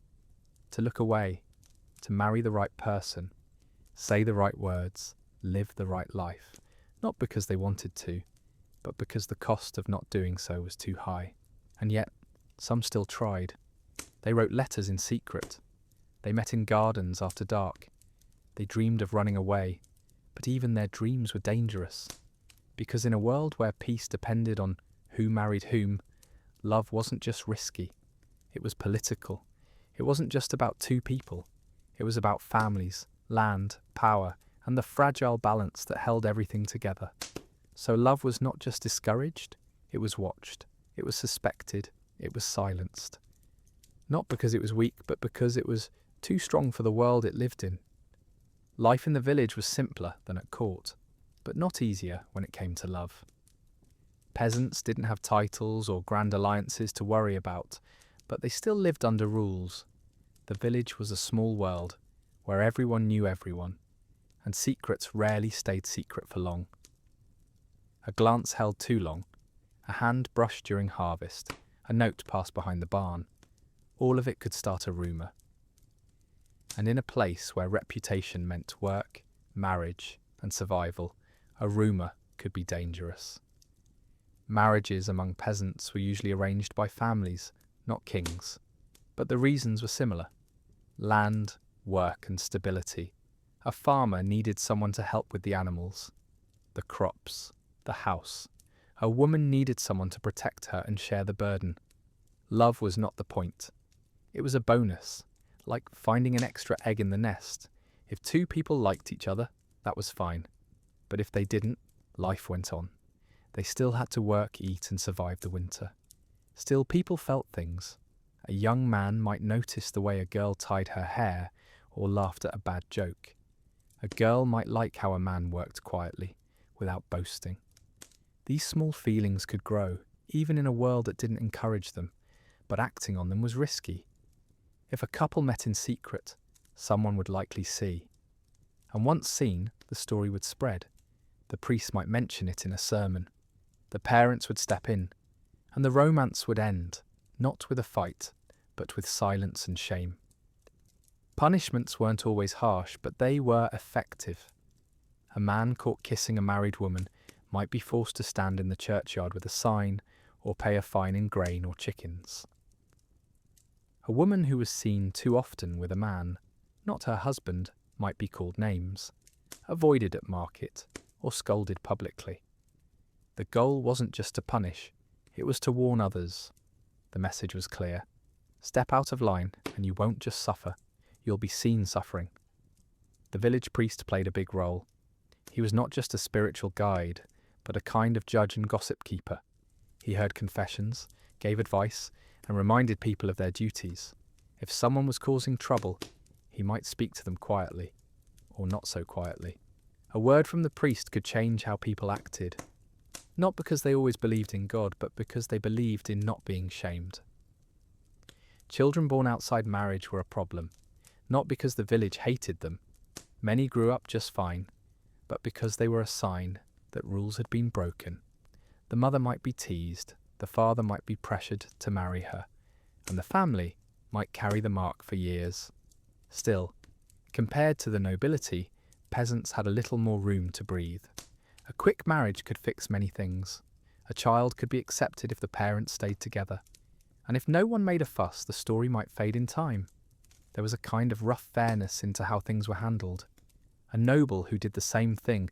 [SPEAKER 2] To look away. To marry the right person. Say the right words. Live the right life. Not because they wanted to, but because the cost of not doing so was too high. And yet, some still tried. They wrote letters in secret. They met in gardens after dark. They dreamed of running away, but even their dreams were dangerous. Because in a world where peace depended on who married whom, love wasn't just risky, it was political. It wasn't just about two people. It was about families, land, power, and the fragile balance that held everything together. So love was not just discouraged, it was watched, it was suspected, it was silenced. Not because it was weak, but because it was too strong for the world it lived in. Life in the village was simpler than at court, but not easier when it came to love. Peasants didn't have titles or grand alliances to worry about, but they still lived under rules. The village was a small world, where everyone knew everyone, and secrets rarely stayed secret for long. A glance held too long, a hand brushed during harvest, a note passed behind the barn. All of it could start a rumour. And in a place where reputation meant work, marriage, and survival, a rumour could be dangerous. Marriages among peasants were usually arranged by families, not kings, but the reasons were similar. Land, work, and stability. A farmer needed someone to help with the animals, the crops, the house. A woman needed someone to protect her and share the burden. Love was not the point. It was a bonus, like finding an extra egg in the nest. If two people liked each other, that was fine. But if they didn't, life went on. They still had to work, eat, and survive the winter. Still, people felt things. A young man might notice the way a girl tied her hair or laughed at a bad joke. A girl might like how a man worked quietly, without boasting. These small feelings could grow, even in a world that didn't encourage them, but acting on them was risky. If a couple met in secret, someone would likely see. And once seen, the story would spread. The priest might mention it in a sermon. The parents would step in, and the romance would end, not with a fight, but with silence and shame. Punishments weren't always harsh, but they were effective. A man caught kissing a married woman might be forced to stand in the churchyard with a sign or pay a fine in grain or chickens. A woman who was seen too often with a man, not her husband, might be called names, avoided at market, or scolded publicly. The goal wasn't just to punish, it was to warn others. The message was clear. Step out of line and you won't just suffer, you'll be seen suffering. The village priest played a big role. He was not just a spiritual guide, but a kind of judge and gossip keeper. He heard confessions, gave advice, and reminded people of their duties. If someone was causing trouble, he might speak to them quietly, or not so quietly. A word from the priest could change how people acted, not because they always believed in God, but because they believed in not being shamed. Children born outside marriage were a problem, not because the village hated them. Many grew up just fine, but because they were a sign that rules had been broken. The mother might be teased, the father might be pressured to marry her, and the family might carry the mark for years. Still, compared to the nobility, peasants had a little more room to breathe. A quick marriage could fix many things. A child could be accepted if the parents stayed together. And if no one made a fuss, the story might fade in time. There was a kind of rough fairness into how things were handled. A noble who did the same thing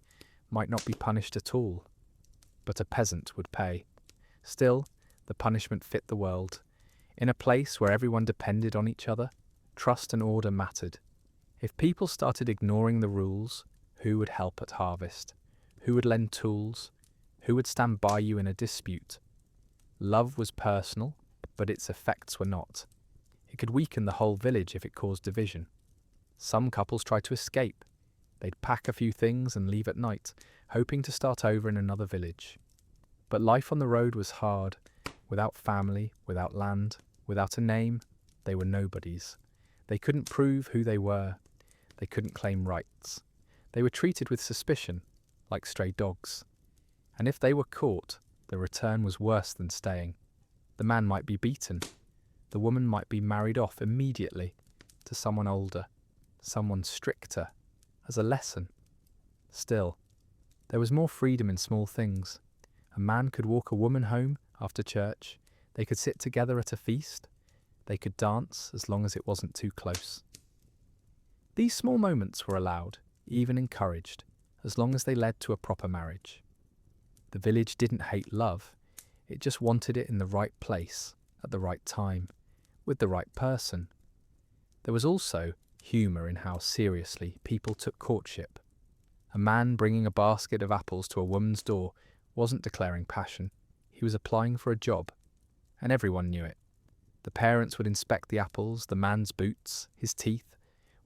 [SPEAKER 2] might not be punished at all, but a peasant would pay. Still, the punishment fit the world. In a place where everyone depended on each other, trust and order mattered. If people started ignoring the rules, who would help at harvest? Who would lend tools? Who would stand by you in a dispute? Love was personal, but its effects were not. It could weaken the whole village if it caused division. Some couples tried to escape. They'd pack a few things and leave at night, hoping to start over in another village. But life on the road was hard. Without family, without land, without a name, they were nobodies. They couldn't prove who they were. They couldn't claim rights. They were treated with suspicion, like stray dogs. And if they were caught, the return was worse than staying. The man might be beaten. The woman might be married off immediately to someone older, someone stricter, as a lesson. Still, there was more freedom in small things. A man could walk a woman home after church. They could sit together at a feast. They could dance as long as it wasn't too close. These small moments were allowed, even encouraged, as long as they led to a proper marriage. The village didn't hate love, it just wanted it in the right place, at the right time, with the right person. There was also humour in how seriously people took courtship. A man bringing a basket of apples to a woman's door wasn't declaring passion, he was applying for a job, and everyone knew it. The parents would inspect the apples, the man's boots, his teeth.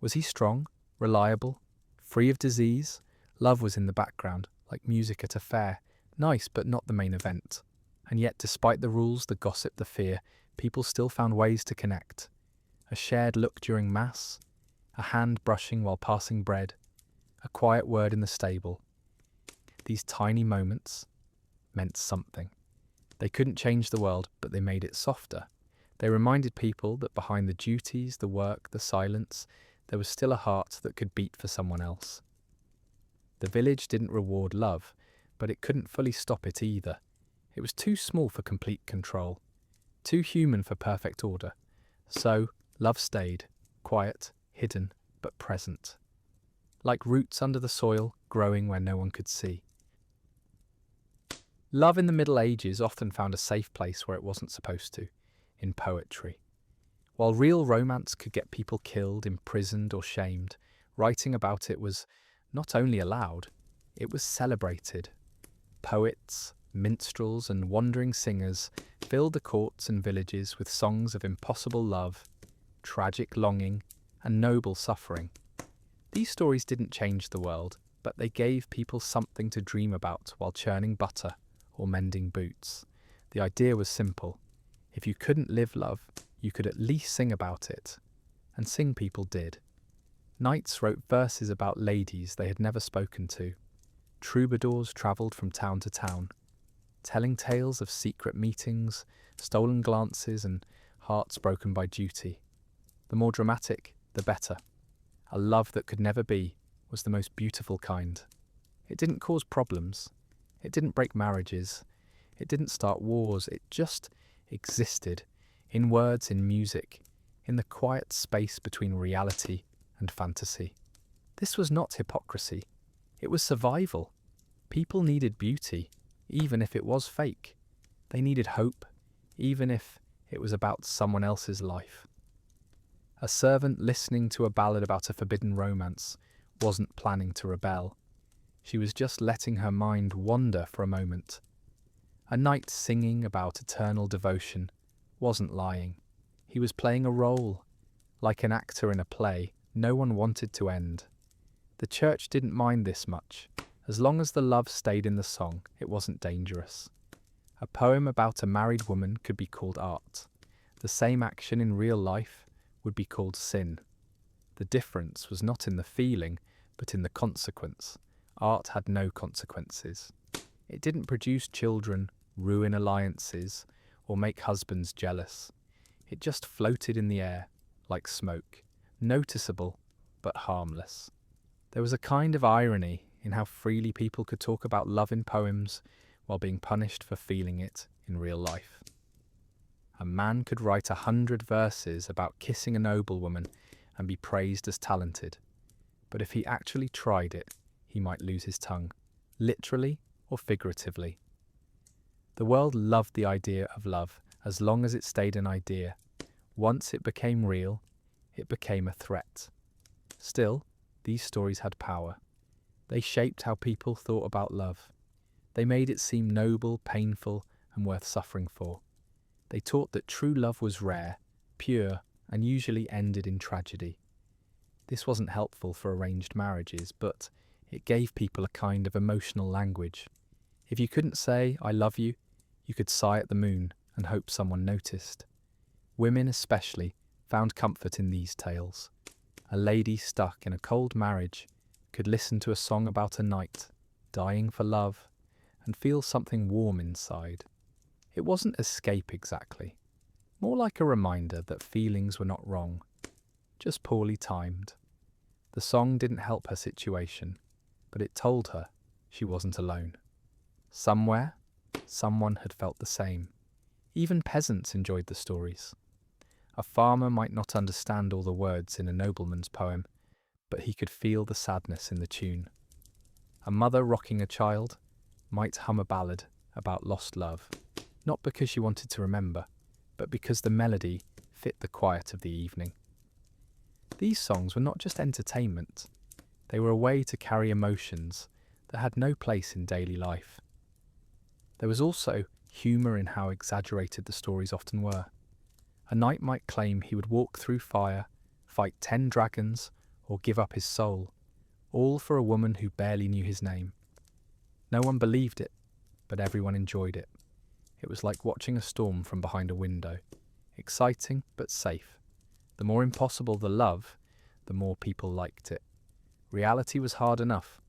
[SPEAKER 2] Was he strong, reliable, free of disease? Love was in the background, like music at a fair, nice but not the main event. And yet, despite the rules, the gossip, the fear, people still found ways to connect. A shared look during mass, a hand brushing while passing bread, a quiet word in the stable. These tiny moments meant something. They couldn't change the world, but they made it softer. They reminded people that behind the duties, the work, the silence, there was still a heart that could beat for someone else. The village didn't reward love, but it couldn't fully stop it either. It was too small for complete control, too human for perfect order. So, love stayed, quiet, hidden, but present. Like roots under the soil, growing where no one could see. Love in the Middle Ages often found a safe place where it wasn't supposed to, in poetry. While real romance could get people killed, imprisoned or shamed, writing about it was not only allowed, it was celebrated. Poets, minstrels and wandering singers filled the courts and villages with songs of impossible love, tragic longing and noble suffering. These stories didn't change the world, but they gave people something to dream about while churning butter or mending boots. The idea was simple. If you couldn't live love, you could at least sing about it. And sing people did. Knights wrote verses about ladies they had never spoken to. Troubadours travelled from town to town, telling tales of secret meetings, stolen glances and hearts broken by duty. The more dramatic, the better. A love that could never be was the most beautiful kind. It didn't cause problems. It didn't break marriages. It didn't start wars. It just existed, in words, in music, in the quiet space between reality and fantasy. This was not hypocrisy. It was survival. People needed beauty, even if it was fake. They needed hope, even if it was about someone else's life. A servant listening to a ballad about a forbidden romance wasn't planning to rebel. She was just letting her mind wander for a moment. A knight singing about eternal devotion wasn't lying. He was playing a role. Like an actor in a play, no one wanted to end. The church didn't mind this much. As long as the love stayed in the song, it wasn't dangerous. A poem about a married woman could be called art. The same action in real life would be called sin. The difference was not in the feeling, but in the consequence. Art had no consequences. It didn't produce children, ruin alliances, or make husbands jealous. It just floated in the air, like smoke, noticeable, but harmless. There was a kind of irony in how freely people could talk about love in poems while being punished for feeling it in real life. A man could write 100 verses about kissing a noblewoman and be praised as talented. But if he actually tried it, he might lose his tongue, literally or figuratively. The world loved the idea of love as long as it stayed an idea. Once it became real, it became a threat. Still, these stories had power. They shaped how people thought about love. They made it seem noble, painful, and worth suffering for. They taught that true love was rare, pure, and usually ended in tragedy. This wasn't helpful for arranged marriages, but it gave people a kind of emotional language. If you couldn't say, "I love you," you could sigh at the moon and hope someone noticed. Women especially found comfort in these tales. A lady stuck in a cold marriage could listen to a song about a knight dying for love and feel something warm inside. It wasn't escape exactly, more like a reminder that feelings were not wrong, just poorly timed. The song didn't help her situation, but it told her she wasn't alone. Somewhere, someone had felt the same. Even peasants enjoyed the stories. A farmer might not understand all the words in a nobleman's poem, but he could feel the sadness in the tune. A mother rocking a child might hum a ballad about lost love, not because she wanted to remember, but because the melody fit the quiet of the evening. These songs were not just entertainment, they were a way to carry emotions that had no place in daily life. There was also humour in how exaggerated the stories often were. A knight might claim he would walk through fire, fight 10 dragons, or give up his soul, all for a woman who barely knew his name. No one believed it, but everyone enjoyed it. It was like watching a storm from behind a window, exciting but safe. The more impossible the love, the more people liked it. Reality was hard enough.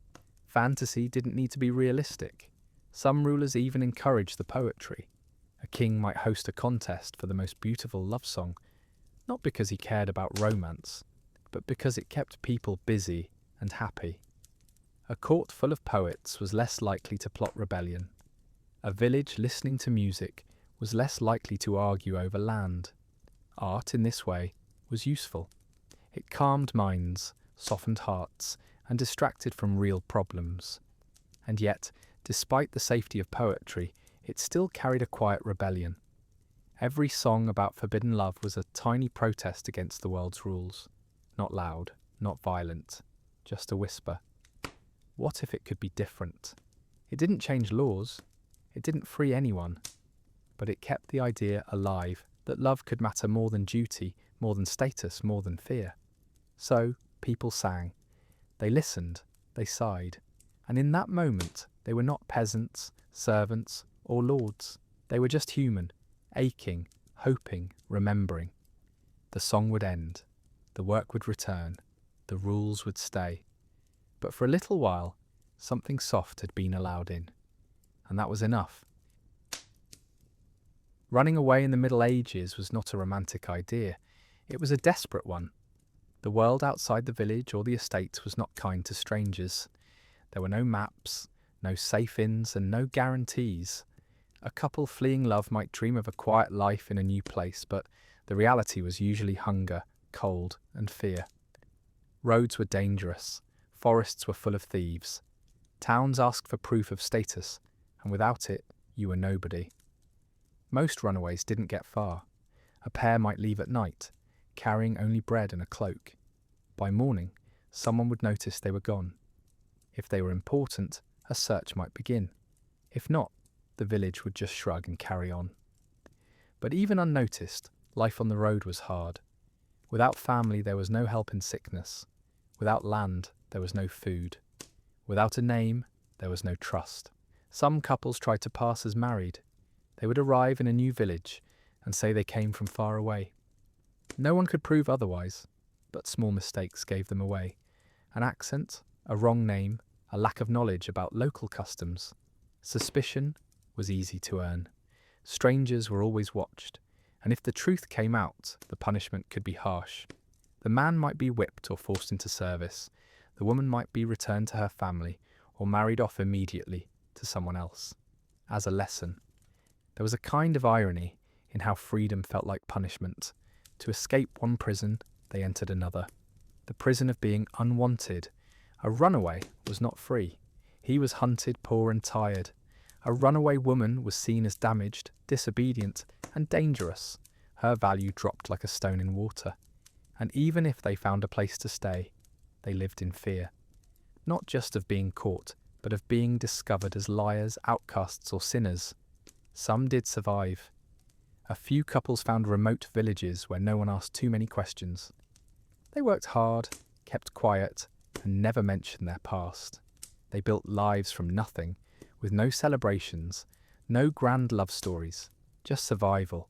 [SPEAKER 2] Fantasy didn't need to be realistic. Some rulers even encouraged the poetry. A king might host a contest for the most beautiful love song, not because he cared about romance, but because it kept people busy and happy. A court full of poets was less likely to plot rebellion. A village listening to music was less likely to argue over land. Art, in this way, was useful. It calmed minds, softened hearts, and distracted from real problems. And yet, despite the safety of poetry, it still carried a quiet rebellion. Every song about forbidden love was a tiny protest against the world's rules. Not loud, not violent, just a whisper. What if it could be different? It didn't change laws. It didn't free anyone. But it kept the idea alive that love could matter more than duty, more than status, more than fear. So, people sang. They listened, they sighed. And in that moment, they were not peasants, servants, or lords. They were just human, aching, hoping, remembering. The song would end. The work would return. The rules would stay. But for a little while, something soft had been allowed in. And that was enough. Running away in the Middle Ages was not a romantic idea. It was a desperate one. The world outside the village or the estate was not kind to strangers. There were no maps, no safe inns, and no guarantees. A couple fleeing love might dream of a quiet life in a new place, but the reality was usually hunger, cold, and fear. Roads were dangerous. Forests were full of thieves. Towns asked for proof of status, and without it, you were nobody. Most runaways didn't get far. A pair might leave at night, carrying only bread and a cloak. By morning, someone would notice they were gone. If they were important, a search might begin. If not, the village would just shrug and carry on. But even unnoticed, life on the road was hard. Without family, there was no help in sickness. Without land, there was no food. Without a name, there was no trust. Some couples tried to pass as married. They would arrive in a new village and say they came from far away. No one could prove otherwise, but small mistakes gave them away. An accent, a wrong name, a lack of knowledge about local customs. Suspicion was easy to earn. Strangers were always watched, and if the truth came out, the punishment could be harsh. The man might be whipped or forced into service. The woman might be returned to her family or married off immediately to someone else. As a lesson, there was a kind of irony in how freedom felt like punishment. To escape one prison, they entered another. The prison of being unwanted. A runaway was not free. He was hunted, poor and tired. A runaway woman was seen as damaged, disobedient, and dangerous. Her value dropped like a stone in water. And even if they found a place to stay, they lived in fear. Not just of being caught, but of being discovered as liars, outcasts, or sinners. Some did survive. A few couples found remote villages where no one asked too many questions. They worked hard, kept quiet, and never mentioned their past. They built lives from nothing, with no celebrations, no grand love stories, just survival.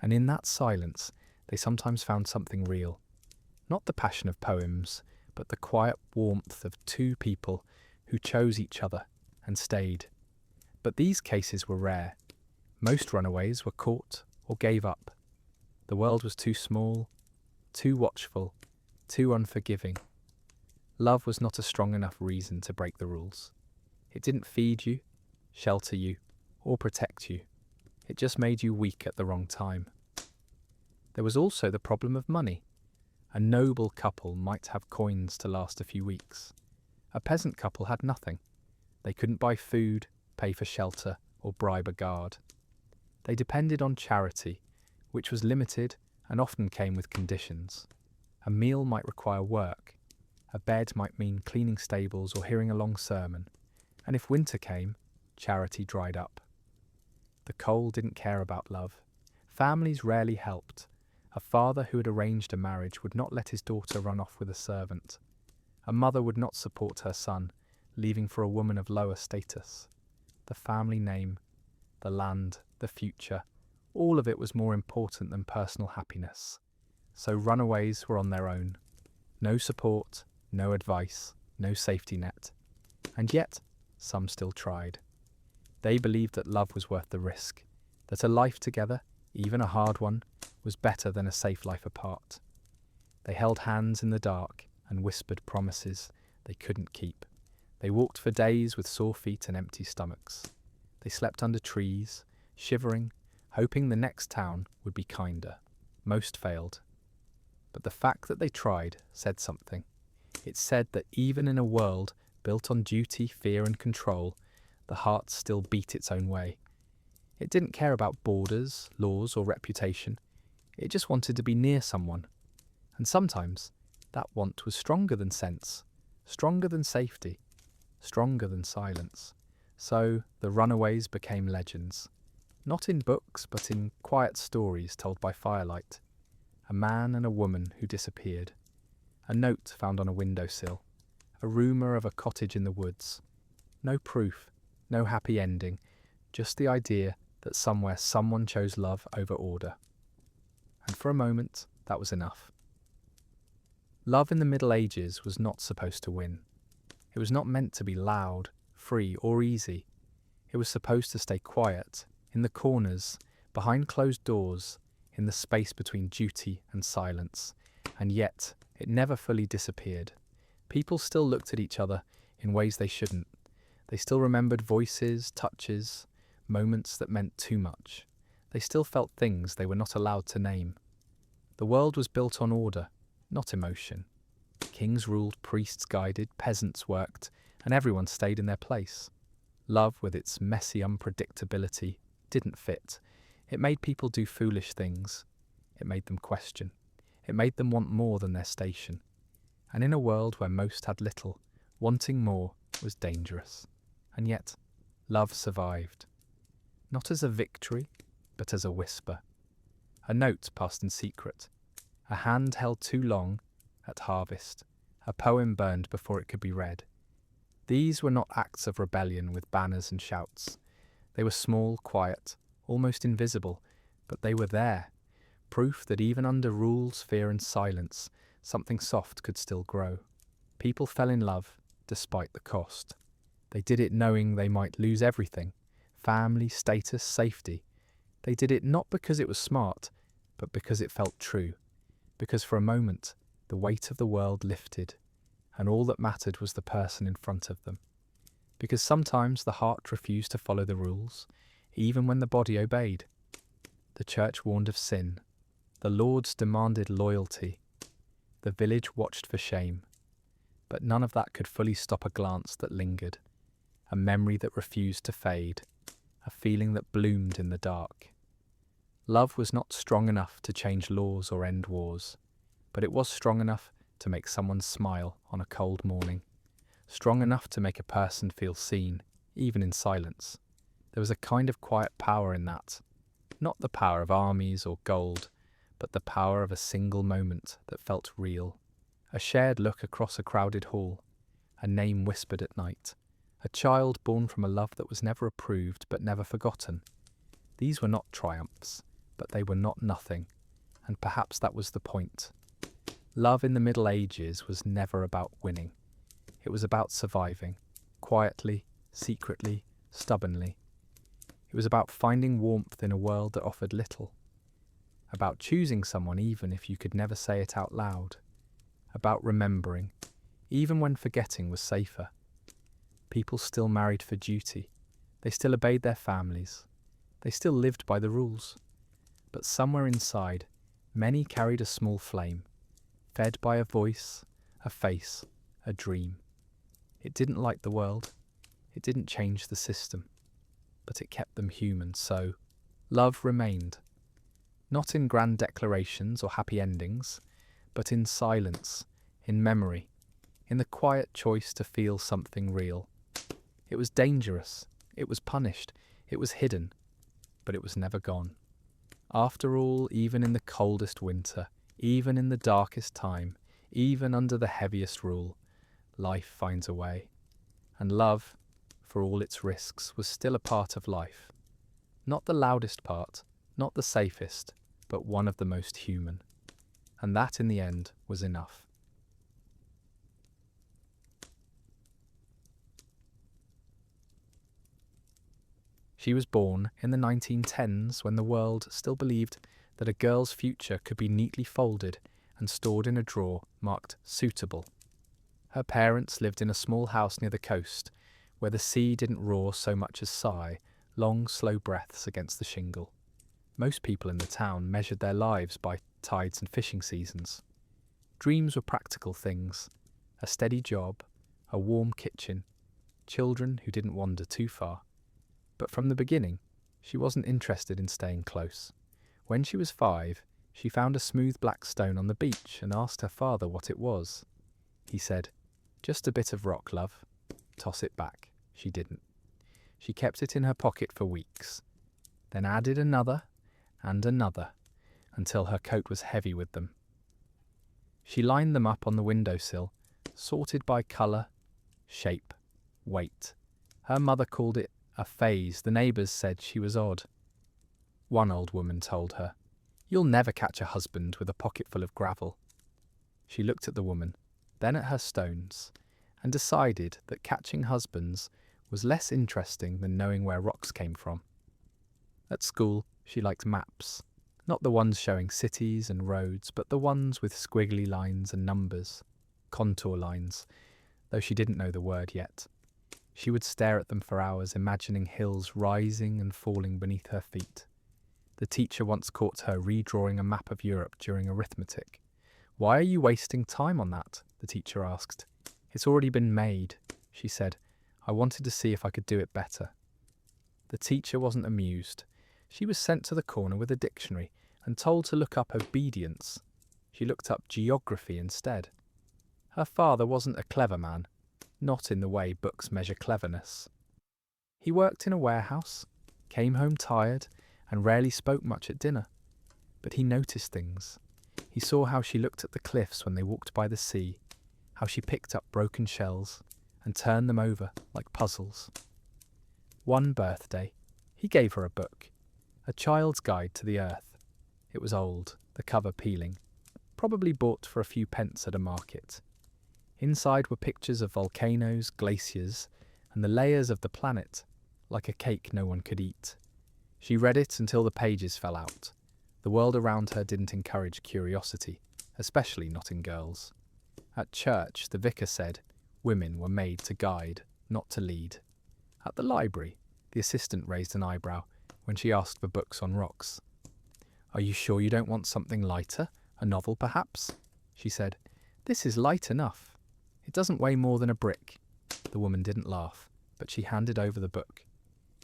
[SPEAKER 2] And in that silence, they sometimes found something real. Not the passion of poems, but the quiet warmth of two people who chose each other and stayed. But these cases were rare. Most runaways were caught or gave up. The world was too small, too watchful, too unforgiving. Love was not a strong enough reason to break the rules. It didn't feed you, shelter you, or protect you. It just made you weak at the wrong time. There was also the problem of money. A noble couple might have coins to last a few weeks. A peasant couple had nothing. They couldn't buy food, pay for shelter, or bribe a guard. They depended on charity, which was limited and often came with conditions. A meal might require work. A bed might mean cleaning stables or hearing a long sermon. And if winter came, charity dried up. The cold didn't care about love. Families rarely helped. A father who had arranged a marriage would not let his daughter run off with a servant. A mother would not support her son, leaving for a woman of lower status. The family name, the land, the future, all of it was more important than personal happiness. So runaways were on their own. No support, no advice, no safety net. And yet, some still tried. They believed that love was worth the risk, that a life together, even a hard one, was better than a safe life apart. They held hands in the dark and whispered promises they couldn't keep. They walked for days with sore feet and empty stomachs. They slept under trees, shivering, hoping the next town would be kinder. Most failed. But the fact that they tried said something. It said that even in a world built on duty, fear and control, the heart still beat its own way. It didn't care about borders, laws or reputation. It just wanted to be near someone. And sometimes that want was stronger than sense, stronger than safety, stronger than silence. So the runaways became legends. Not in books, but in quiet stories told by firelight. A man and a woman who disappeared. A note found on a windowsill. A rumour of a cottage in the woods. No proof, no happy ending, just the idea that somewhere someone chose love over order. And for a moment, that was enough. Love in the Middle Ages was not supposed to win. It was not meant to be loud, free, or easy. It was supposed to stay quiet, in the corners, behind closed doors, in the space between duty and silence. And yet, it never fully disappeared. People still looked at each other in ways they shouldn't. They still remembered voices, touches, moments that meant too much. They still felt things they were not allowed to name. The world was built on order, not emotion. Kings ruled, priests guided, peasants worked, and everyone stayed in their place. Love, with its messy unpredictability, didn't fit. It made people do foolish things. It made them question. It made them want more than their station. And in a world where most had little, wanting more was dangerous. And yet, love survived. Not as a victory, but as a whisper. A note passed in secret. A hand held too long at harvest. A poem burned before it could be read. These were not acts of rebellion with banners and shouts. They were small, quiet, almost invisible, but they were there. Proof that even under rules, fear and silence, something soft could still grow. People fell in love, despite the cost. They did it knowing they might lose everything. Family, status, safety. They did it not because it was smart, but because it felt true. Because for a moment, the weight of the world lifted, and all that mattered was the person in front of them. Because sometimes the heart refused to follow the rules, even when the body obeyed. The church warned of sin. The lords demanded loyalty. The village watched for shame. But none of that could fully stop a glance that lingered, a memory that refused to fade, a feeling that bloomed in the dark. Love was not strong enough to change laws or end wars, but it was strong enough to make someone smile on a cold morning, strong enough to make a person feel seen, even in silence. There was a kind of quiet power in that, not the power of armies or gold, but the power of a single moment that felt real. A shared look across a crowded hall, a name whispered at night, a child born from a love that was never approved but never forgotten. These were not triumphs, but they were not nothing, and perhaps that was the point. Love in the Middle Ages was never about winning. It was about surviving, quietly, secretly, stubbornly. It was about finding warmth in a world that offered little. About choosing someone even if you could never say it out loud. About remembering, even when forgetting was safer. People still married for duty. They still obeyed their families. They still lived by the rules. But somewhere inside, many carried a small flame. fed by a voice, a face, a dream. It didn't light the world, it didn't change the system, but it kept them human, so love remained. Not in grand declarations or happy endings, but in silence, in memory, in the quiet choice to feel something real. It was dangerous, it was punished, it was hidden, but it was never gone. After all, even in the coldest winter, even in the darkest time, even under the heaviest rule, life finds a way. And love, for all its risks, was still a part of life. Not the loudest part, not the safest, but one of the most human. And that, in the end, was enough. She was born in the 1910s when the world still believed that a girl's future could be neatly folded and stored in a drawer marked suitable. Her parents lived in a small house near the coast, where the sea didn't roar so much as sigh, long, slow breaths against the shingle. Most people in the town measured their lives by tides and fishing seasons. Dreams were practical things: a steady job, a warm kitchen, children who didn't wander too far. But from the beginning, she wasn't interested in staying close. When she was 5, she found a smooth black stone on the beach and asked her father what it was. He said, "Just a bit of rock, love. Toss it back." She didn't. She kept it in her pocket for weeks, then added another and another, until her coat was heavy with them. She lined them up on the windowsill, sorted by colour, shape, weight. Her mother called it a phase. The neighbours said she was odd. One old woman told her, "You'll never catch a husband with a pocket full of gravel." She looked at the woman, then at her stones, and decided that catching husbands was less interesting than knowing where rocks came from. At school, she liked maps, not the ones showing cities and roads, but the ones with squiggly lines and numbers, contour lines, though she didn't know the word yet. She would stare at them for hours, imagining hills rising and falling beneath her feet. The teacher once caught her redrawing a map of Europe during arithmetic. "Why are you wasting time on that?" the teacher asked. "It's already been made," she said. "I wanted to see if I could do it better." The teacher wasn't amused. She was sent to the corner with a dictionary and told to look up obedience. She looked up geography instead. Her father wasn't a clever man, not in the way books measure cleverness. He worked in a warehouse, came home tired, and rarely spoke much at dinner. But he noticed things. He saw how she looked at the cliffs when they walked by the sea, how she picked up broken shells and turned them over like puzzles. One birthday, he gave her a book, a child's guide to the earth. It was old, the cover peeling, probably bought for a few pence at a market. Inside were pictures of volcanoes, glaciers, and the layers of the planet, like a cake no one could eat. She read it until the pages fell out. The world around her didn't encourage curiosity, especially not in girls. At church, the vicar said women were made to guide, not to lead. At the library, the assistant raised an eyebrow when she asked for books on rocks. "Are you sure you don't want something lighter? A novel, perhaps?" she said. "This is light enough. It doesn't weigh more than a brick." The woman didn't laugh, but she handed over the book.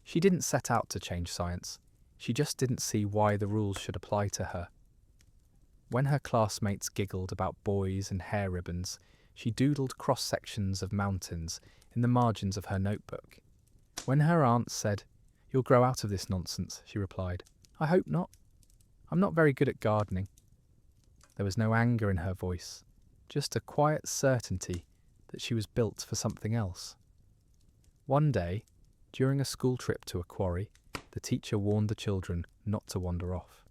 [SPEAKER 2] She didn't set out to change science. She just didn't see why the rules should apply to her. When her classmates giggled about boys and hair ribbons, she doodled cross-sections of mountains in the margins of her notebook. When her aunt said, "You'll grow out of this nonsense," she replied, "I hope not. I'm not very good at gardening." There was no anger in her voice, just a quiet certainty that she was built for something else. One day, during a school trip to a quarry, the teacher warned the children not to wander off.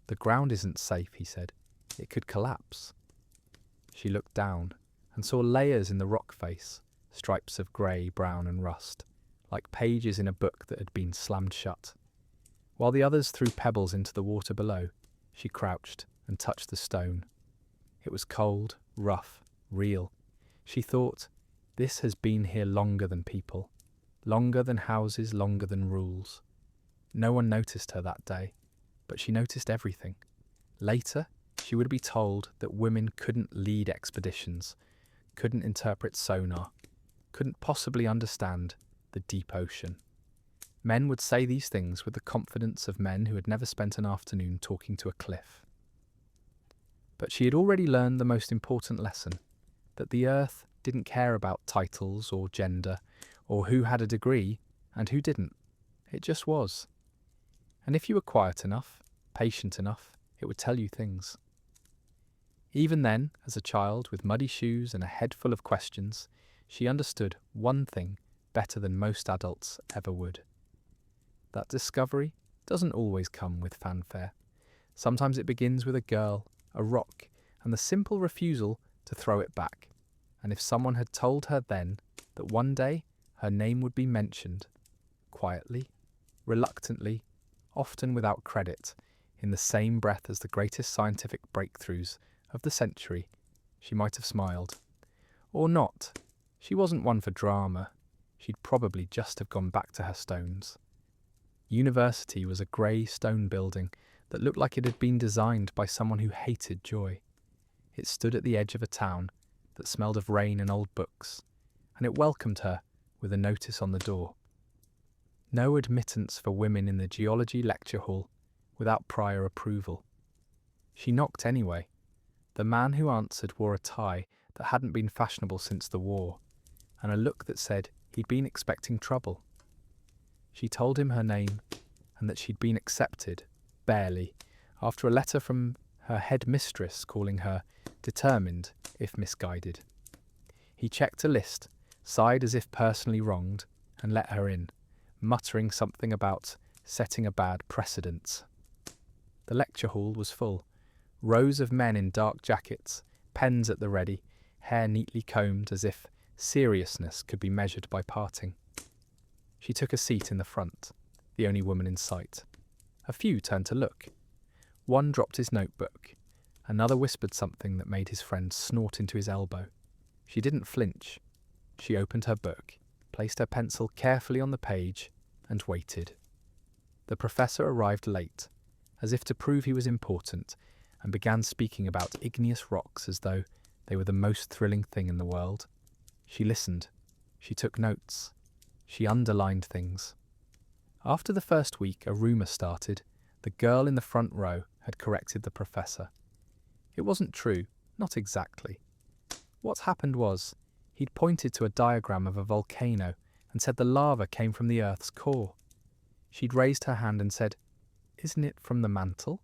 [SPEAKER 2] "The ground isn't safe," he said. "It could collapse." She looked down and saw layers in the rock face, stripes of grey, brown and rust, like pages in a book that had been slammed shut. While the others threw pebbles into the water below, she crouched and touched the stone. It was cold, rough, real. She thought, "This has been here longer than people, longer than houses, longer than rules." No one noticed her that day, but she noticed everything. Later, She would be told that women couldn't lead expeditions, couldn't interpret sonar, couldn't possibly understand the deep ocean. Men would say these things with the confidence of men who had never spent an afternoon talking to a cliff. But she had already learned the most important lesson, that the earth didn't care about titles or gender, or who had a degree and who didn't. It just was. And if you were quiet enough, patient enough, it would tell you things. Even then, as a child with muddy shoes and a head full of questions, she understood one thing better than most adults ever would. That discovery doesn't always come with fanfare. Sometimes it begins with a girl, a rock, and the simple refusal to throw it back. And if someone had told her then that one day her name would be mentioned, quietly, reluctantly, often without credit, in the same breath as the greatest scientific breakthroughs of the century, she might have smiled. Or not. She wasn't one for drama. She'd probably just have gone back to her stones. University was a grey stone building that looked like it had been designed by someone who hated joy. It stood at the edge of a town that smelled of rain and old books, and it welcomed her with a notice on the door. No admittance for women in the geology lecture hall without prior approval. She knocked anyway. The man who answered wore a tie that hadn't been fashionable since the war, and a look that said he'd been expecting trouble. She told him her name and that she'd been accepted, barely, after a letter from her head mistress calling her determined if misguided. He checked a list, sighed as if personally wronged, and let her in, muttering something about setting a bad precedent. The lecture hall was full. Rows of men in dark jackets, pens at the ready, hair neatly combed as if seriousness could be measured by parting. She took a seat in the front, the only woman in sight. A few turned to look. One dropped his notebook. Another whispered something that made his friend snort into his elbow. She didn't flinch. She opened her book, placed her pencil carefully on the page, and waited. The professor arrived late, as if to prove he was important, and began speaking about igneous rocks as though they were the most thrilling thing in the world. She listened. She took notes. She underlined things. After the first week, a rumour started. The girl in the front row had corrected the professor. It wasn't true, not exactly. What happened was, he'd pointed to a diagram of a volcano and said the lava came from the Earth's core. She'd raised her hand and said, "Isn't it from the mantle?"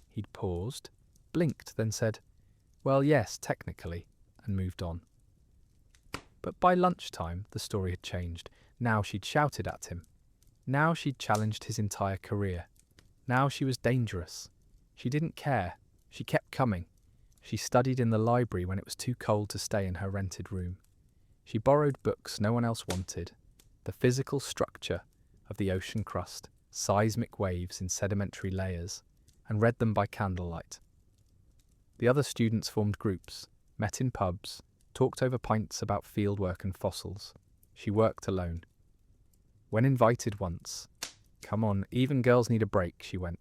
[SPEAKER 2] He'd paused, blinked, then said, "Well, yes, technically," and moved on. But by lunchtime, the story had changed. Now she'd shouted at him. Now she'd challenged his entire career. Now she was dangerous. She didn't care. She kept coming. She studied in the library when it was too cold to stay in her rented room. She borrowed books no one else wanted. The physical structure of the ocean crust, seismic waves in sedimentary layers, and read them by candlelight. The other students formed groups, met in pubs, talked over pints about fieldwork and fossils. She worked alone. When invited once, "Come on, even girls need a break," she went.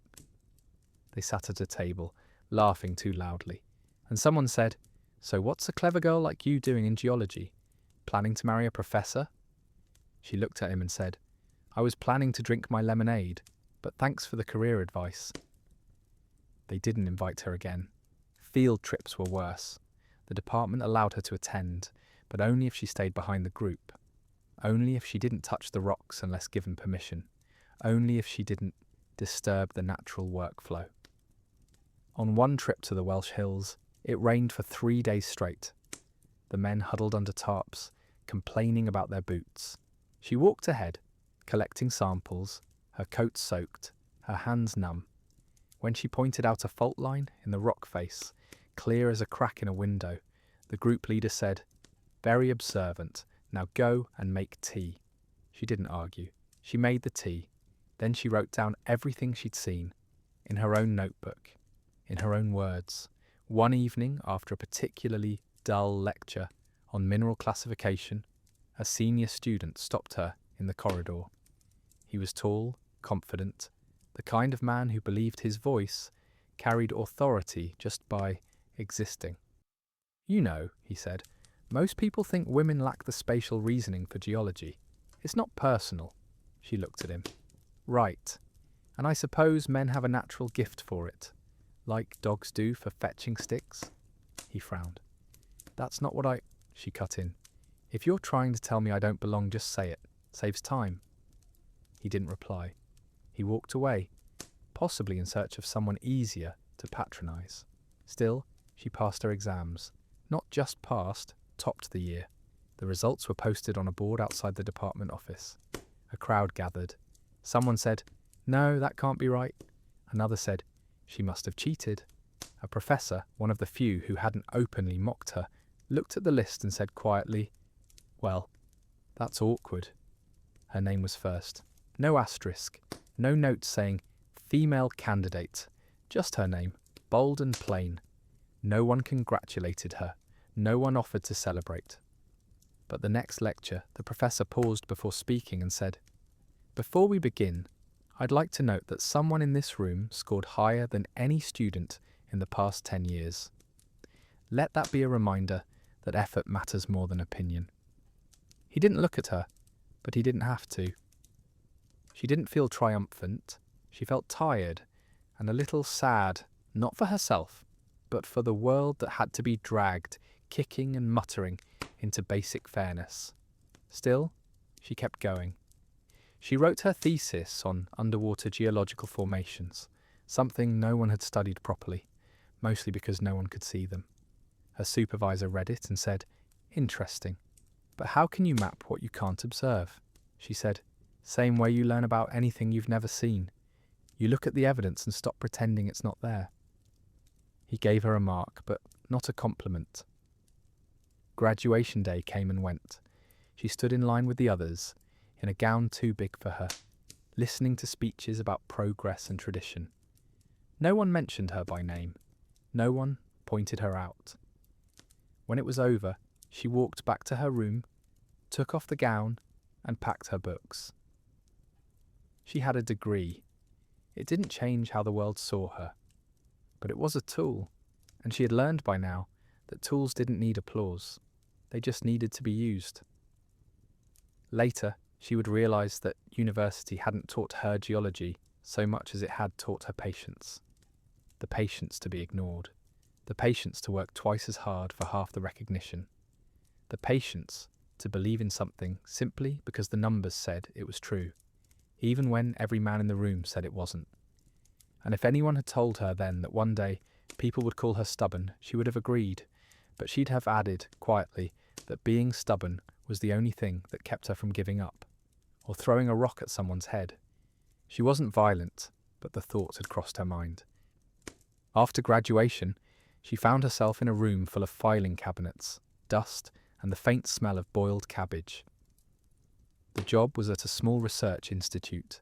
[SPEAKER 2] They sat at a table, laughing too loudly, and someone said, "So what's a clever girl like you doing in geology? Planning to marry a professor?" She looked at him and said, "I was planning to drink my lemonade, but thanks for the career advice." They didn't invite her again. Field trips were worse. The department allowed her to attend, but only if she stayed behind the group. Only if she didn't touch the rocks unless given permission. Only if she didn't disturb the natural workflow. On one trip to the Welsh hills, it rained for 3 days straight. The men huddled under tarps, complaining about their boots. She walked ahead, collecting samples, her coat soaked, her hands numb. When she pointed out a fault line in the rock face, clear as a crack in a window, the group leader said, "Very observant, now go and make tea." She didn't argue. She made the tea. Then she wrote down everything she'd seen, in her own notebook, in her own words. One evening, after a particularly dull lecture on mineral classification, a senior student stopped her in the corridor. He was tall, confident, the kind of man who believed his voice carried authority just by existing. You know, he said, most people think women lack the spatial reasoning for geology. It's not personal. She looked at him. Right. And I suppose men have a natural gift for it, like dogs do for fetching sticks? He frowned. That's not what she cut in. If you're trying to tell me I don't belong, just say it. Saves time. He didn't reply. He walked away, possibly in search of someone easier to patronize. Still, she passed her exams. Not just passed, topped the year. The results were posted on a board outside the department office. A crowd gathered. Someone said, "No, that can't be right." Another said, "She must have cheated." A professor, one of the few who hadn't openly mocked her, looked at the list and said quietly, "Well, that's awkward." Her name was first. No asterisk, no note saying, "Female candidate." Just her name, bold and plain. No one congratulated her. No one offered to celebrate. But the next lecture, the professor paused before speaking and said, "Before we begin, I'd like to note that someone in this room scored higher than any student in the past 10 years. Let that be a reminder that effort matters more than opinion." He didn't look at her, but he didn't have to. She didn't feel triumphant. She felt tired and a little sad, not for herself, but for the world that had to be dragged, kicking and muttering, into basic fairness. Still, she kept going. She wrote her thesis on underwater geological formations, something no one had studied properly, mostly because no one could see them. Her supervisor read it and said, "Interesting. But how can you map what you can't observe?" She said, "Same way you learn about anything you've never seen. You look at the evidence and stop pretending it's not there." He gave her a mark, but not a compliment. Graduation day came and went. She stood in line with the others, in a gown too big for her, listening to speeches about progress and tradition. No one mentioned her by name. No one pointed her out. When it was over, she walked back to her room, took off the gown, and packed her books. She had a degree. It didn't change how the world saw her. But it was a tool, and she had learned by now that tools didn't need applause. They just needed to be used. Later, she would realise that university hadn't taught her geology so much as it had taught her patience. The patience to be ignored. The patience to work twice as hard for half the recognition. The patience to believe in something simply because the numbers said it was true, even when every man in the room said it wasn't. And if anyone had told her then that one day people would call her stubborn, she would have agreed, but she'd have added, quietly, that being stubborn was the only thing that kept her from giving up, or throwing a rock at someone's head. She wasn't violent, but the thought had crossed her mind. After graduation, she found herself in a room full of filing cabinets, dust, and the faint smell of boiled cabbage. The job was at a small research institute,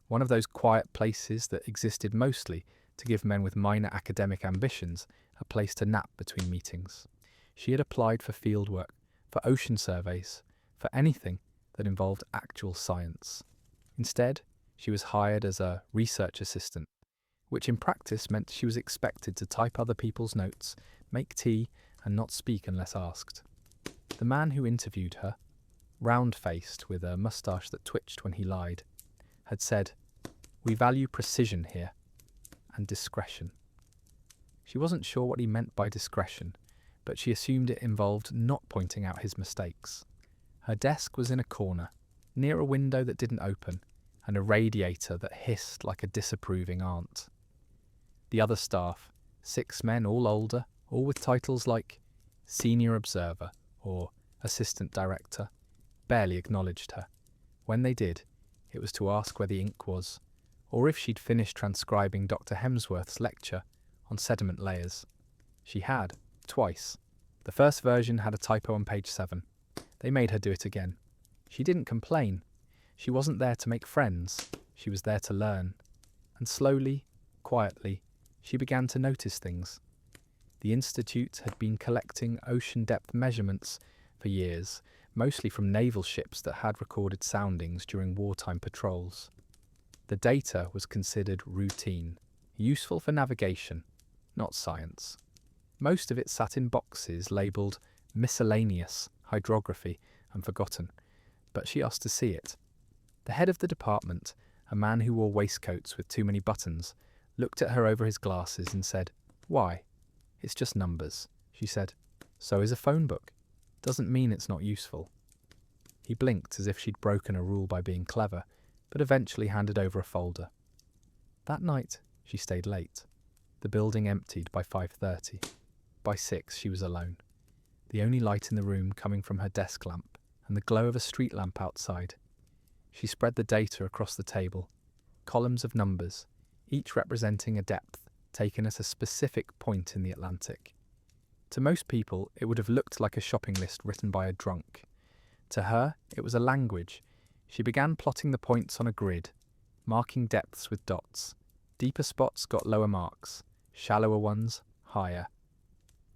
[SPEAKER 2] one of those quiet places that existed mostly to give men with minor academic ambitions a place to nap between meetings. She had applied for fieldwork, for ocean surveys, for anything that involved actual science. Instead, she was hired as a research assistant, which in practice meant she was expected to type other people's notes, make tea, and not speak unless asked. The man who interviewed her, round-faced with a moustache that twitched when he lied, had said, "We value precision here, and discretion." She wasn't sure what he meant by discretion, but she assumed it involved not pointing out his mistakes. Her desk was in a corner, near a window that didn't open, and a radiator that hissed like a disapproving aunt. The other staff, 6 men all older, all with titles like Senior Observer or Assistant Director, barely acknowledged her. When they did, it was to ask where the ink was, or if she'd finished transcribing Dr. Hemsworth's lecture on sediment layers. She had, twice. The first version had a typo on page 7. They made her do it again. She didn't complain. She wasn't there to make friends. She was there to learn. And slowly, quietly, she began to notice things. The Institute had been collecting ocean depth measurements for years, mostly from naval ships that had recorded soundings during wartime patrols. The data was considered routine. useful for navigation, not science. Most of it sat in boxes labelled miscellaneous, hydrography, and forgotten, but she asked to see it. The head of the department, a man who wore waistcoats with too many buttons, looked at her over his glasses and said, "Why? It's just numbers," she said. "So is a phone book. Doesn't mean it's not useful." He blinked as if she'd broken a rule by being clever, but eventually handed over a folder. That night, she stayed late. The building emptied by 5:30. By 6, she was alone. The only light in the room coming from her desk lamp and the glow of a street lamp outside. She spread the data across the table, columns of numbers, each representing a depth taken at a specific point in the Atlantic. To most people, it would have looked like a shopping list written by a drunk. To her, it was a language. She began plotting the points on a grid, marking depths with dots. Deeper spots got lower marks, shallower ones higher.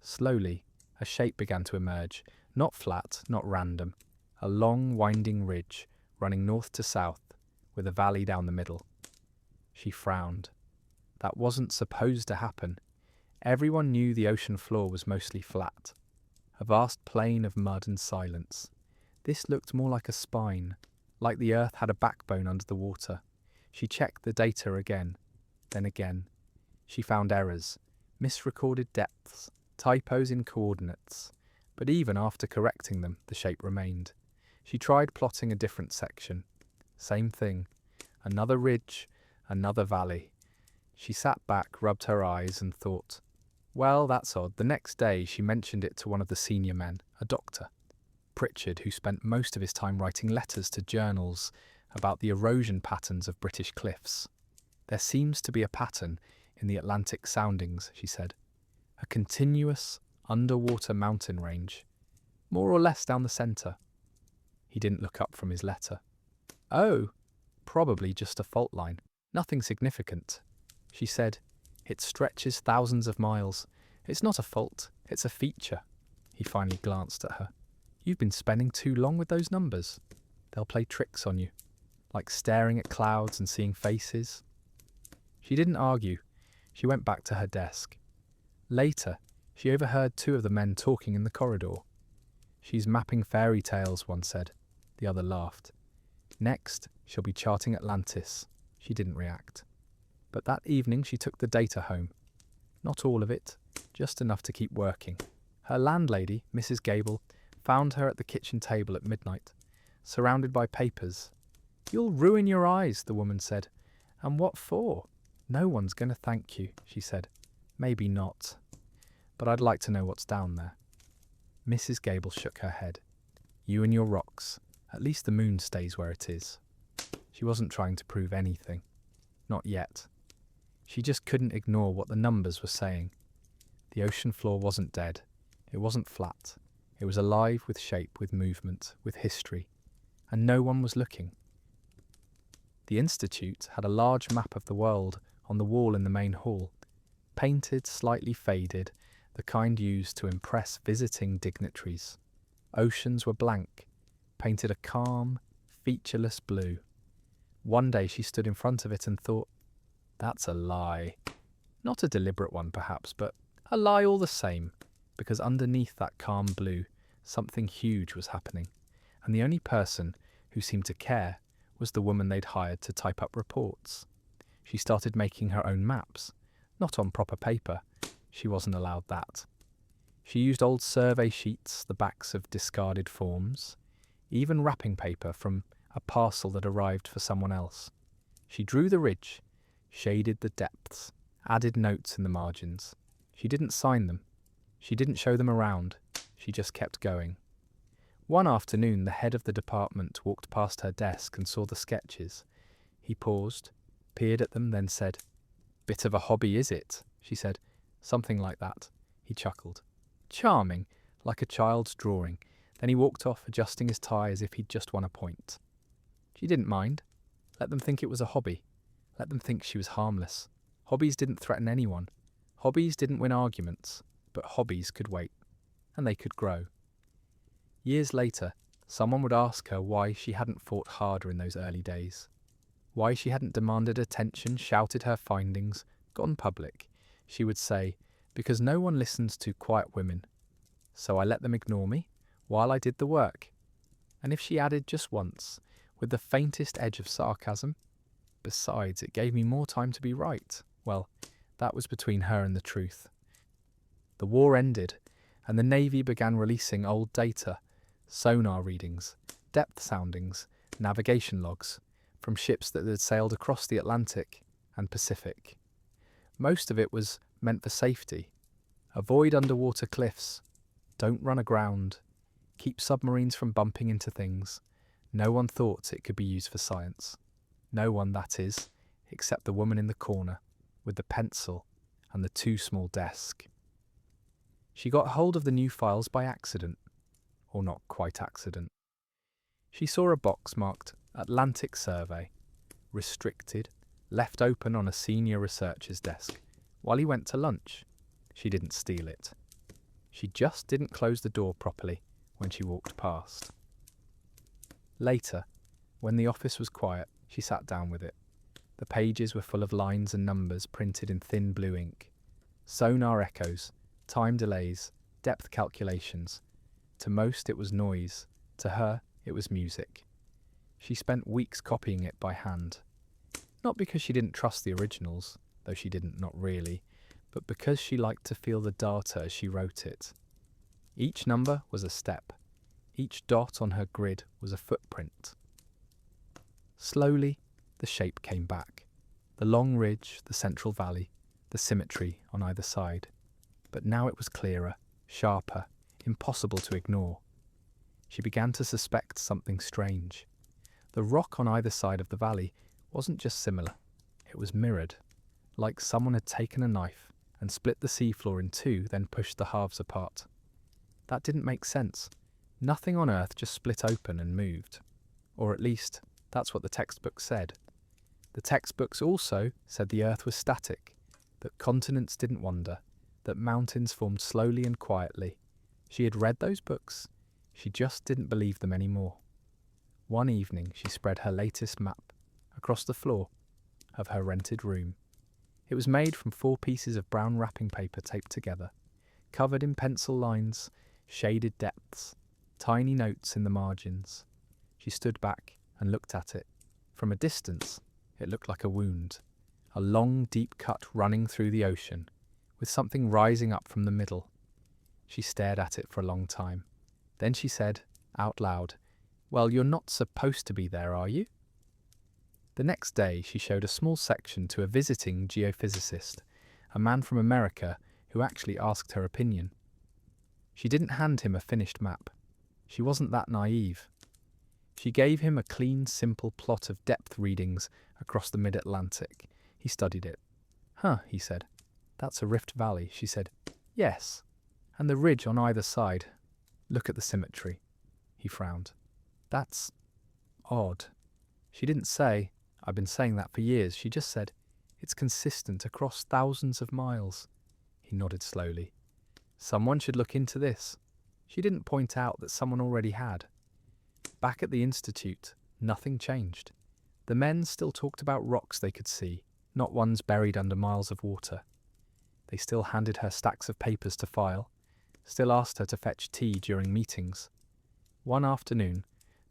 [SPEAKER 2] Slowly, a shape began to emerge, not flat, not random, a long, winding ridge running north to south, with a valley down the middle. She frowned. That wasn't supposed to happen. Everyone knew the ocean floor was mostly flat, a vast plain of mud and silence. This looked more like a spine, like the earth had a backbone under the water. She checked the data again, then again. She found errors, misrecorded depths, typos in coordinates, but even after correcting them, the shape remained. She tried plotting a different section. Same thing. Another ridge, another valley. She sat back, rubbed her eyes, and thought, well, that's odd. The next day, she mentioned it to one of the senior men, a doctor, Pritchard, who spent most of his time writing letters to journals about the erosion patterns of British cliffs. There seems to be a pattern in the Atlantic soundings, she said. A continuous, underwater mountain range, more or less down the centre. He didn't look up from his letter. Oh, probably just a fault line. Nothing significant. She said, it stretches thousands of miles. It's not a fault, it's a feature. He finally glanced at her. You've been spending too long with those numbers. They'll play tricks on you, like staring at clouds and seeing faces. She didn't argue. She went back to her desk. Later, she overheard two of the men talking in the corridor. She's mapping fairy tales, one said. The other laughed. Next, she'll be charting Atlantis. She didn't react. But that evening she took the data home. Not all of it, just enough to keep working. Her landlady, Mrs. Gable, found her at the kitchen table at midnight, surrounded by papers. You'll ruin your eyes, the woman said. And what for? No one's going to thank you, she said. Maybe not. But I'd like to know what's down there. Mrs. Gable shook her head. You and your rocks. At least the moon stays where it is. She wasn't trying to prove anything. Not yet. She just couldn't ignore what the numbers were saying. The ocean floor wasn't dead. It wasn't flat. It was alive with shape, with movement, with history. And no one was looking. The Institute had a large map of the world on the wall in the main hall, painted, slightly faded, the kind used to impress visiting dignitaries. Oceans were blank, painted a calm, featureless blue. One day she stood in front of it and thought, that's a lie. Not a deliberate one, perhaps, but a lie all the same, because underneath that calm blue, something huge was happening, and the only person who seemed to care was the woman they'd hired to type up reports. She started making her own maps, not on proper paper. She wasn't allowed that. She used old survey sheets, the backs of discarded forms, even wrapping paper from a parcel that arrived for someone else. She drew the ridge, shaded the depths, added notes in the margins. She didn't sign them. She didn't show them around. She just kept going. One afternoon, the head of the department walked past her desk and saw the sketches. He paused, peered at them, then said, Bit of a hobby, is it? She said, something like that. He chuckled. Charming, like a child's drawing. Then he walked off, adjusting his tie as if he'd just won a point. She didn't mind. Let them think it was a hobby. Let them think she was harmless. Hobbies didn't threaten anyone. Hobbies didn't win arguments, but hobbies could wait. And they could grow. Years later, someone would ask her why she hadn't fought harder in those early days. Why she hadn't demanded attention, shouted her findings, gone public, she would say, because no one listens to quiet women, so I let them ignore me while I did the work. And if she added just once, with the faintest edge of sarcasm, besides, it gave me more time to be right, well, that was between her and the truth. The war ended, and the Navy began releasing old data, sonar readings, depth soundings, navigation logs, from ships that had sailed across the Atlantic and Pacific. Most of it was meant for safety. Avoid underwater cliffs. Don't run aground. Keep submarines from bumping into things. No one thought it could be used for science. No one, that is, except the woman in the corner, with the pencil and the too small desk. She got hold of the new files by accident, or not quite accident. She saw a box marked Atlantic Survey, restricted, left open on a senior researcher's desk while he went to lunch. She didn't steal it. She just didn't close the door properly when she walked past. Later, when the office was quiet, she sat down with it. The pages were full of lines and numbers printed in thin blue ink. Sonar echoes, time delays, depth calculations. To most it was noise. To her, it was music. She spent weeks copying it by hand. Not because she didn't trust the originals, though she didn't, not really, but because she liked to feel the data as she wrote it. Each number was a step. Each dot on her grid was a footprint. Slowly, the shape came back. The long ridge, the central valley, the symmetry on either side. But now it was clearer, sharper, impossible to ignore. She began to suspect something strange. The rock on either side of the valley wasn't just similar, it was mirrored, like someone had taken a knife and split the seafloor in two, then pushed the halves apart. That didn't make sense. Nothing on Earth just split open and moved. Or at least, that's what the textbooks said. The textbooks also said the Earth was static, that continents didn't wander, that mountains formed slowly and quietly. She had read those books. She just didn't believe them anymore. One evening, she spread her latest map across the floor of her rented room. It was made from 4 pieces of brown wrapping paper taped together, covered in pencil lines, shaded depths, tiny notes in the margins. She stood back and looked at it. From a distance, it looked like a wound, a long, deep cut running through the ocean, with something rising up from the middle. She stared at it for a long time. Then she said, out loud, "Well, you're not supposed to be there, are you?" The next day, she showed a small section to a visiting geophysicist, a man from America who actually asked her opinion. She didn't hand him a finished map. She wasn't that naive. She gave him a clean, simple plot of depth readings across the mid-Atlantic. He studied it. "Huh," he said. "That's a rift valley." She said, "Yes. And the ridge on either side. Look at the symmetry." He frowned. "That's odd." She didn't say, "I've been saying that for years." She just said, "It's consistent across thousands of miles." He nodded slowly. "Someone should look into this." She didn't point out that someone already had. Back at the institute, nothing changed. The men still talked about rocks they could see, not ones buried under miles of water. They still handed her stacks of papers to file, still asked her to fetch tea during meetings. One afternoon,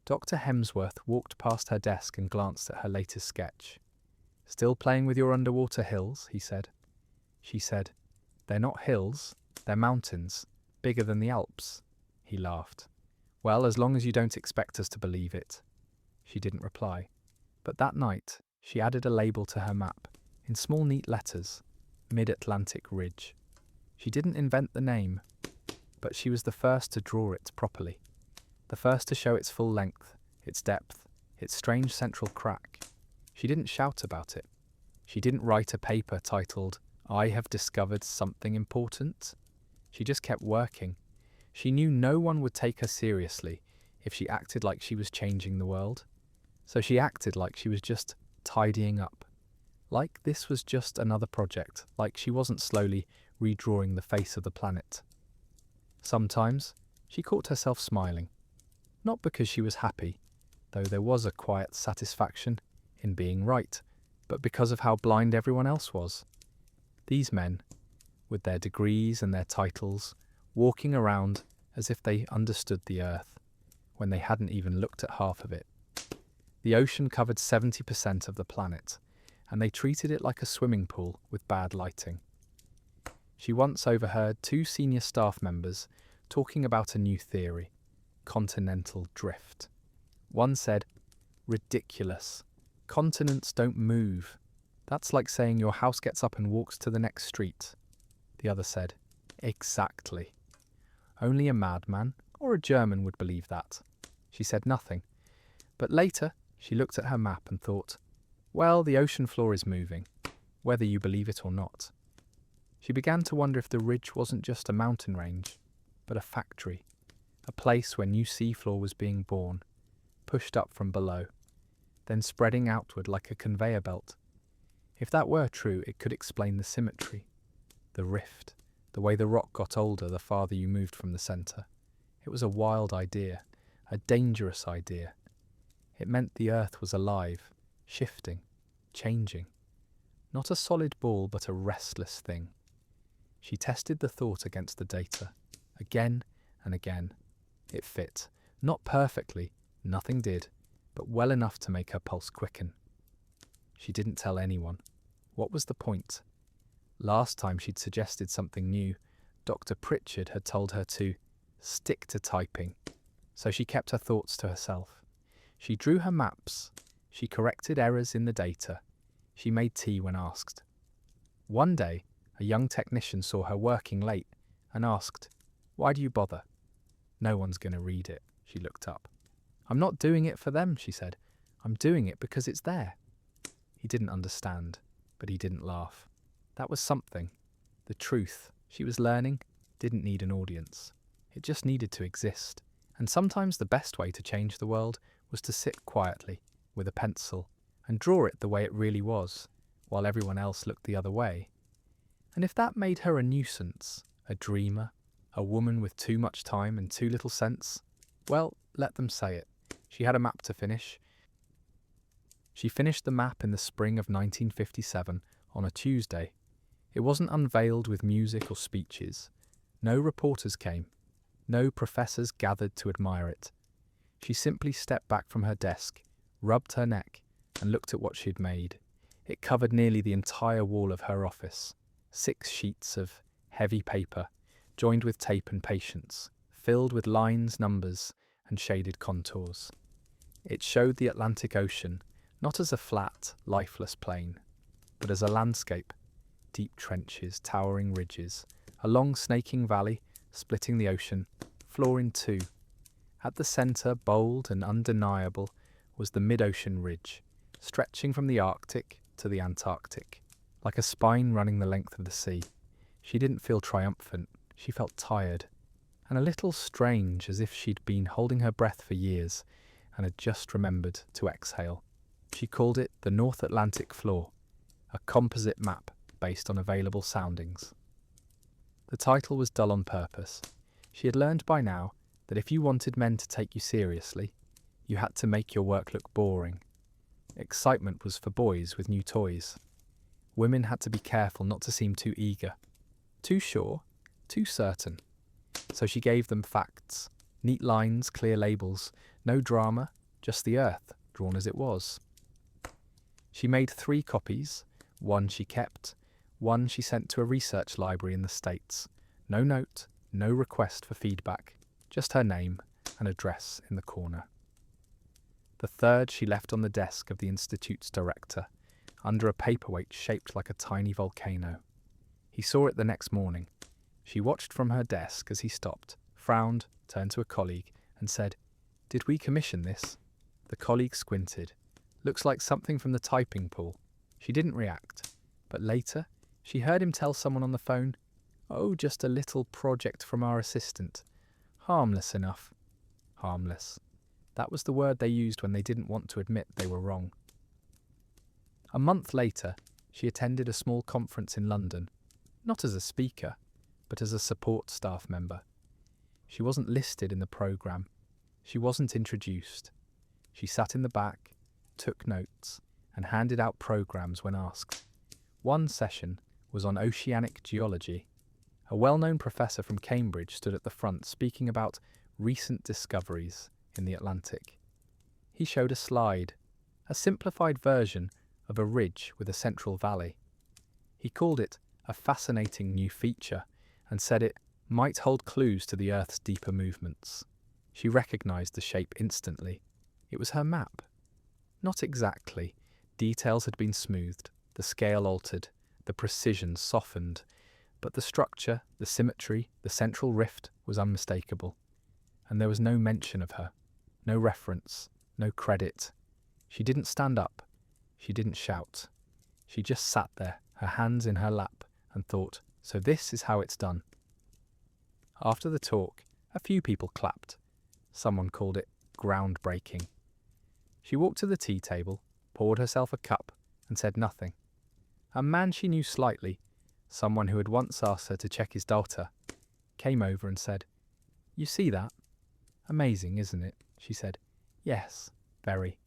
[SPEAKER 2] Dr. Hemsworth walked past her desk and glanced at her latest sketch. "Still playing with your underwater hills?" he said. She said, "They're not hills, they're mountains, bigger than the Alps." He laughed. "Well, as long as you don't expect us to believe it." She didn't reply. But that night, she added a label to her map, in small neat letters, Mid-Atlantic Ridge. She didn't invent the name, but she was the first to draw it properly. The first to show its full length, its depth, its strange central crack. She didn't shout about it. She didn't write a paper titled, "I have discovered something important." She just kept working. She knew no one would take her seriously if she acted like she was changing the world. So she acted like she was just tidying up. Like this was just another project, like she wasn't slowly redrawing the face of the planet. Sometimes she caught herself smiling. Not because she was happy, though there was a quiet satisfaction in being right, but because of how blind everyone else was. These men, with their degrees and their titles, walking around as if they understood the earth, when they hadn't even looked at half of it. The ocean covered 70% of the planet, and they treated it like a swimming pool with bad lighting. She once overheard two senior staff members talking about a new theory, continental drift. One said, "Ridiculous. Continents don't move. That's like saying your house gets up and walks to the next street." The other said, "Exactly. Only a madman or a German would believe that." She said nothing, but later she looked at her map and thought, well, the ocean floor is moving, whether you believe it or not. She began to wonder if the ridge wasn't just a mountain range, but a factory, a place where new seafloor was being born, pushed up from below, then spreading outward like a conveyor belt. If that were true, it could explain the symmetry, the rift, the way the rock got older the farther you moved from the centre. It was a wild idea, a dangerous idea. It meant the earth was alive, shifting, changing. Not a solid ball, but a restless thing. She tested the thought against the data, again and again. It fit, not perfectly, nothing did, but well enough to make her pulse quicken. She didn't tell anyone. What was the point? Last time she'd suggested something new, Dr. Pritchard had told her to stick to typing, so she kept her thoughts to herself. She drew her maps, she corrected errors in the data, she made tea when asked. One day, a young technician saw her working late and asked, "Why do you bother?" "No one's going to read it," she looked up. "I'm not doing it for them," she said. "I'm doing it because it's there." He didn't understand, but he didn't laugh. That was something. The truth she was learning didn't need an audience. It just needed to exist. And sometimes the best way to change the world was to sit quietly, with a pencil, and draw it the way it really was, while everyone else looked the other way. And if that made her a nuisance, a dreamer, a woman with too much time and too little sense, well, let them say it. She had a map to finish. She finished the map in the spring of 1957 on a Tuesday. It wasn't unveiled with music or speeches. No reporters came. No professors gathered to admire it. She simply stepped back from her desk, rubbed her neck, and looked at what she'd made. It covered nearly the entire wall of her office. 6 sheets of heavy paper, joined with tape and patience, filled with lines, numbers, and shaded contours. It showed the Atlantic Ocean, not as a flat, lifeless plain, but as a landscape. Deep trenches, towering ridges, a long snaking valley splitting the ocean, floor in two. At the centre, bold and undeniable, was the mid-ocean ridge, stretching from the Arctic to the Antarctic, like a spine running the length of the sea. She didn't feel triumphant, she felt tired, and a little strange, as if she'd been holding her breath for years and had just remembered to exhale. She called it the North Atlantic Floor, a composite map based on available soundings. The title was dull on purpose. She had learned by now that if you wanted men to take you seriously, you had to make your work look boring. Excitement was for boys with new toys. Women had to be careful not to seem too eager, too sure, too certain. So she gave them facts, neat lines, clear labels, no drama, just the earth, drawn as it was. She made 3 copies, one she kept, one she sent to a research library in the States. No note, no request for feedback, just her name and address in the corner. The 3rd she left on the desk of the Institute's director, under a paperweight shaped like a tiny volcano. He saw it the next morning. She watched from her desk as he stopped, frowned, turned to a colleague, and said, "Did we commission this?" The colleague squinted. "Looks like something from the typing pool." She didn't react, but later she heard him tell someone on the phone, "Oh, just a little project from our assistant. Harmless enough." Harmless. That was the word they used when they didn't want to admit they were wrong. A month later, she attended a small conference in London, not as a speaker, but as a support staff member. She wasn't listed in the programme. She wasn't introduced. She sat in the back, took notes, and handed out programmes when asked. One session was on oceanic geology. A well-known professor from Cambridge stood at the front speaking about recent discoveries in the Atlantic. He showed a slide, a simplified version of a ridge with a central valley. He called it a fascinating new feature and said it might hold clues to the Earth's deeper movements. She recognized the shape instantly. It was her map. Not exactly. Details had been smoothed, the scale altered, the precision softened, but the structure, the symmetry, the central rift was unmistakable. And there was no mention of her, no reference, no credit. She didn't stand up. She didn't shout. She just sat there, her hands in her lap, and thought, so this is how it's done. After the talk, a few people clapped. Someone called it groundbreaking. She walked to the tea table, poured herself a cup, and said nothing. A man she knew slightly, someone who had once asked her to check his daughter, came over and said, "You see that? Amazing, isn't it?" She said, "Yes, very."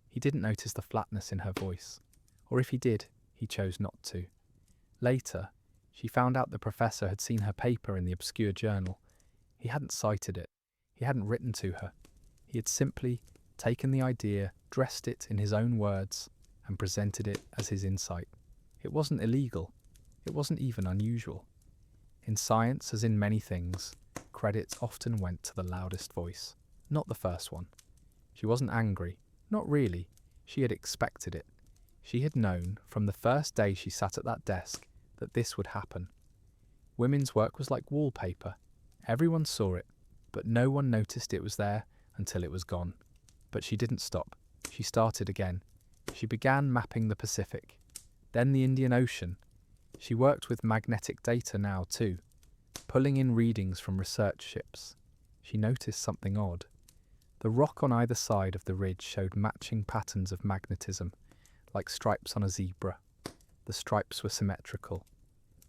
[SPEAKER 2] He didn't notice the flatness in her voice, or if he did, he chose not to. Later, she found out the professor had seen her paper in the obscure journal. He hadn't cited it. He hadn't written to her. He had simply taken the idea, dressed it in his own words, and presented it as his insight. It wasn't illegal. It wasn't even unusual. In science, as in many things, credit often went to the loudest voice, not the first one. She wasn't angry. Not really. She had expected it. She had known, from the first day she sat at that desk, that this would happen. Women's work was like wallpaper. Everyone saw it, but no one noticed it was there until it was gone. But she didn't stop. She started again. She began mapping the Pacific, then the Indian Ocean. She worked with magnetic data now too, pulling in readings from research ships. She noticed something odd. The rock on either side of the ridge showed matching patterns of magnetism, like stripes on a zebra. The stripes were symmetrical.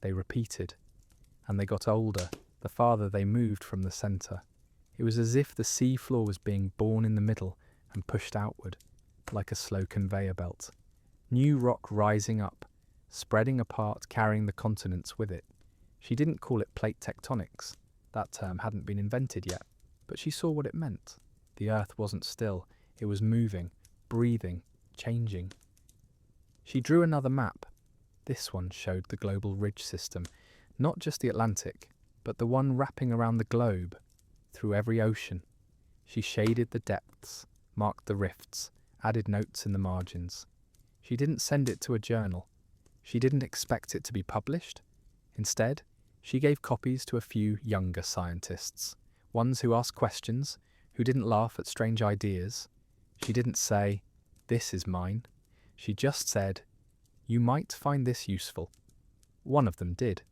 [SPEAKER 2] They repeated, and they got older the farther they moved from the centre. It was as if the sea floor was being born in the middle and pushed outward, like a slow conveyor belt. New rock rising up, spreading apart, carrying the continents with it. She didn't call it plate tectonics. That term hadn't been invented yet, but she saw what it meant. The earth wasn't still. It was moving, breathing, changing. She drew another map. This one showed the global ridge system, not just the Atlantic, but the one wrapping around the globe, through every ocean. She shaded the depths, marked the rifts, added notes in the margins. She didn't send it to a journal. She didn't expect it to be published. Instead, she gave copies to a few younger scientists, ones who asked questions, who didn't laugh at strange ideas. She didn't say, "This is mine." She just said, "You might find this useful." One of them did.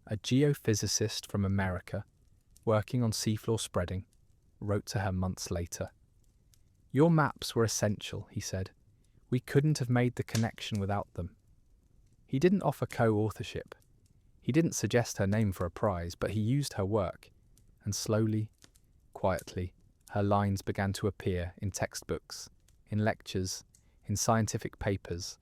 [SPEAKER 2] A geophysicist from America, working on seafloor spreading, wrote to her months later. "Your maps were essential," he said. "We couldn't have made the connection without them." He didn't offer co-authorship. He didn't suggest her name for a prize, but he used her work. And slowly, quietly, her lines began to appear in textbooks, in lectures, in scientific papers,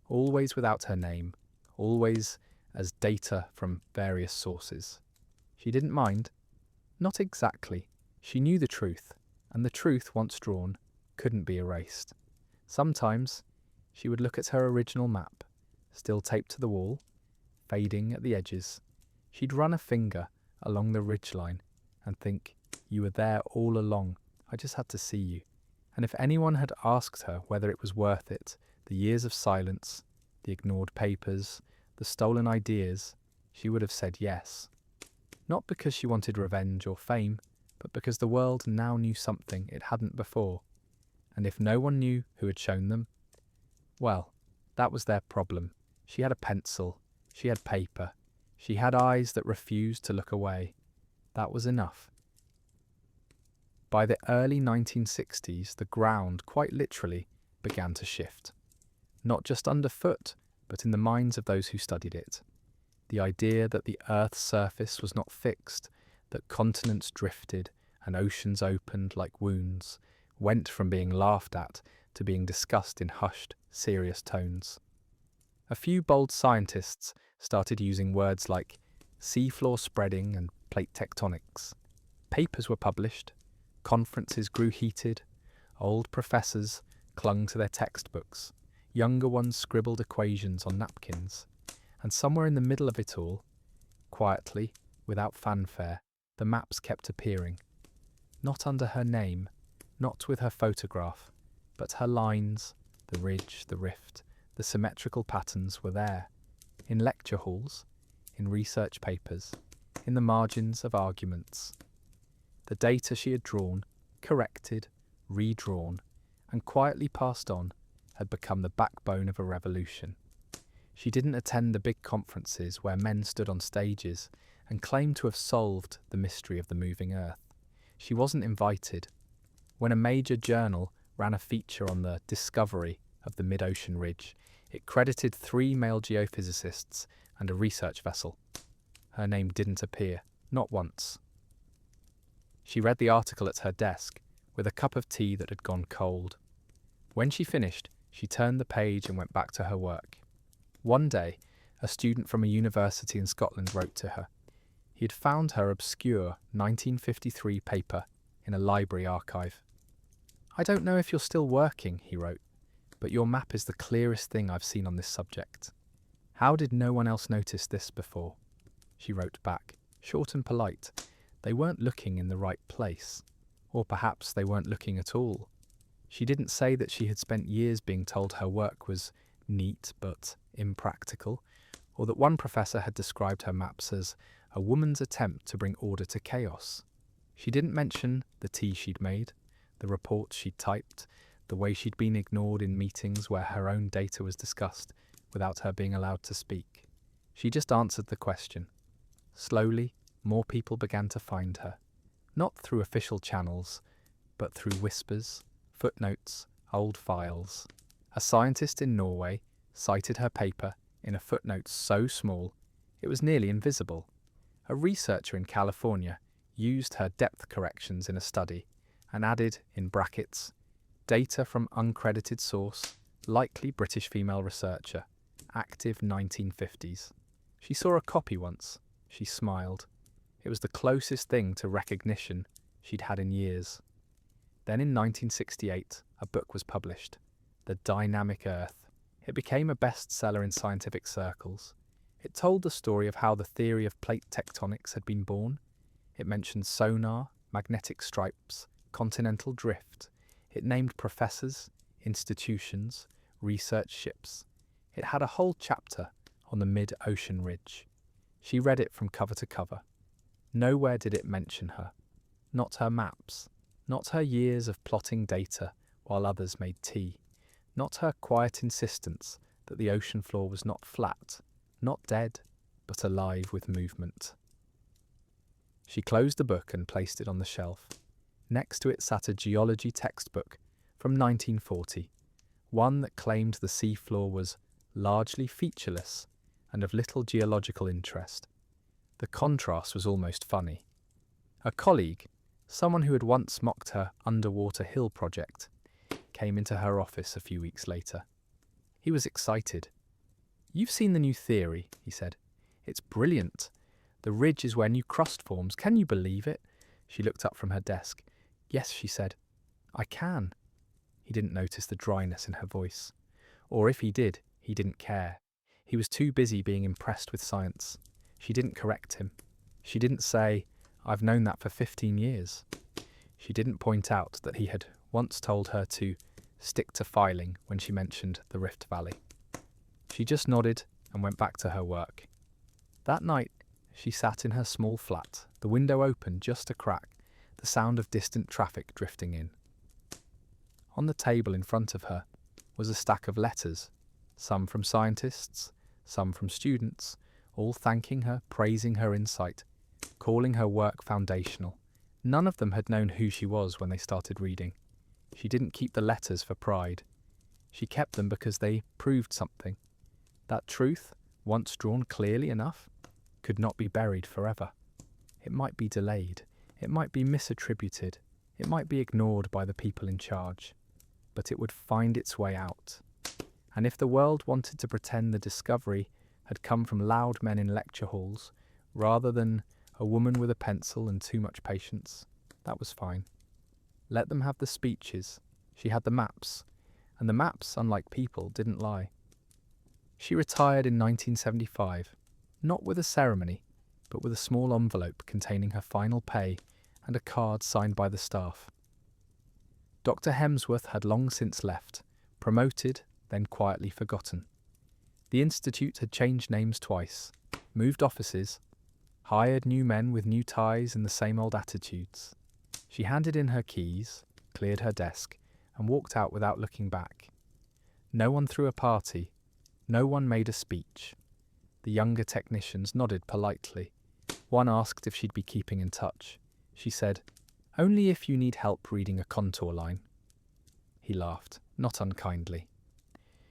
[SPEAKER 2] always without her name, always as data from various sources. She didn't mind. Not exactly. She knew the truth, and the truth, once drawn, couldn't be erased. Sometimes she would look at her original map, still taped to the wall, fading at the edges. She'd run a finger along the ridgeline and think, "You were there all along. I just had to see you." And if anyone had asked her whether it was worth it, the years of silence, the ignored papers, the stolen ideas, she would have said yes. Not because she wanted revenge or fame, but because the world now knew something it hadn't before. And if no one knew who had shown them, well, that was their problem. She had a pencil, she had paper, she had eyes that refused to look away. That was enough. By the early 1960s, the ground, quite literally, began to shift. Not just underfoot, but in the minds of those who studied it. The idea that the Earth's surface was not fixed, that continents drifted and oceans opened like wounds, went from being laughed at to being discussed in hushed, serious tones. A few bold scientists started using words like seafloor spreading and plate tectonics. Papers were published, conferences grew heated, old professors clung to their textbooks, younger ones scribbled equations on napkins, and somewhere in the middle of it all, quietly, without fanfare, the maps kept appearing. Not under her name, not with her photograph, but her lines, the ridge, the rift, the symmetrical patterns were there, in lecture halls, in research papers, in the margins of arguments. The data she had drawn, corrected, redrawn, and quietly passed on had become the backbone of a revolution. She didn't attend the big conferences where men stood on stages and claimed to have solved the mystery of the moving earth. She wasn't invited. When a major journal ran a feature on the discovery of the mid-ocean ridge, it credited 3 male geophysicists and a research vessel. Her name didn't appear, not once. She read the article at her desk, with a cup of tea that had gone cold. When she finished, she turned the page and went back to her work. One day, a student from a university in Scotland wrote to her. He had found her obscure 1953 paper in a library archive. "I don't know if you're still working," he wrote, "but your map is the clearest thing I've seen on this subject. How did no one else notice this before?" She wrote back, short and polite. They weren't looking in the right place. Or perhaps they weren't looking at all. She didn't say that she had spent years being told her work was neat but impractical, or that one professor had described her maps as a woman's attempt to bring order to chaos. She didn't mention the tea she'd made, the reports she'd typed, the way she'd been ignored in meetings where her own data was discussed without her being allowed to speak. She just answered the question. Slowly, more people began to find her, not through official channels, but through whispers, footnotes, old files. A scientist in Norway cited her paper in a footnote so small it was nearly invisible. A researcher in California used her depth corrections in a study and added, in brackets, data from uncredited source, likely British female researcher, active 1950s. She saw a copy once. She smiled. It was the closest thing to recognition she'd had in years. Then in 1968, a book was published, The Dynamic Earth. It became a bestseller in scientific circles. It told the story of how the theory of plate tectonics had been born. It mentioned sonar, magnetic stripes, continental drift. It named professors, institutions, research ships. It had a whole chapter on the mid-ocean ridge. She read it from cover to cover. Nowhere did it mention her. Not her maps. Not her years of plotting data while others made tea. Not her quiet insistence that the ocean floor was not flat, not dead, but alive with movement. She closed the book and placed it on the shelf. Next to it sat a geology textbook from 1940, one that claimed the seafloor was largely featureless and of little geological interest. The contrast was almost funny. A colleague, someone who had once mocked her underwater hill project, came into her office a few weeks later. He was excited. "You've seen the new theory," he said. "It's brilliant. The ridge is where new crust forms. Can you believe it?" She looked up from her desk. "Yes," she said. "I can." He didn't notice the dryness in her voice. Or if he did, he didn't care. He was too busy being impressed with science. She didn't correct him. She didn't say, "I've known that for 15 years. She didn't point out that he had once told her to stick to filing when she mentioned the Rift Valley. She just nodded and went back to her work. That night, she sat in her small flat, the window open just a crack, the sound of distant traffic drifting in. On the table in front of her was a stack of letters, some from scientists, some from students, all thanking her, praising her insight, calling her work foundational. None of them had known who she was when they started reading. She didn't keep the letters for pride. She kept them because they proved something. That truth, once drawn clearly enough, could not be buried forever. It might be delayed. It might be misattributed. It might be ignored by the people in charge. But it would find its way out. And if the world wanted to pretend the discovery had come from loud men in lecture halls, rather than a woman with a pencil and too much patience, that was fine. Let them have the speeches. She had the maps, and the maps, unlike people, didn't lie. She retired in 1975, not with a ceremony, but with a small envelope containing her final pay and a card signed by the staff. Dr. Hemsworth had long since left, promoted, then quietly forgotten. The Institute had changed names twice, moved offices, hired new men with new ties and the same old attitudes. She handed in her keys, cleared her desk, and walked out without looking back. No one threw a party. No one made a speech. The younger technicians nodded politely. One asked if she'd be keeping in touch. She said, "Only if you need help reading a contour line." He laughed, not unkindly.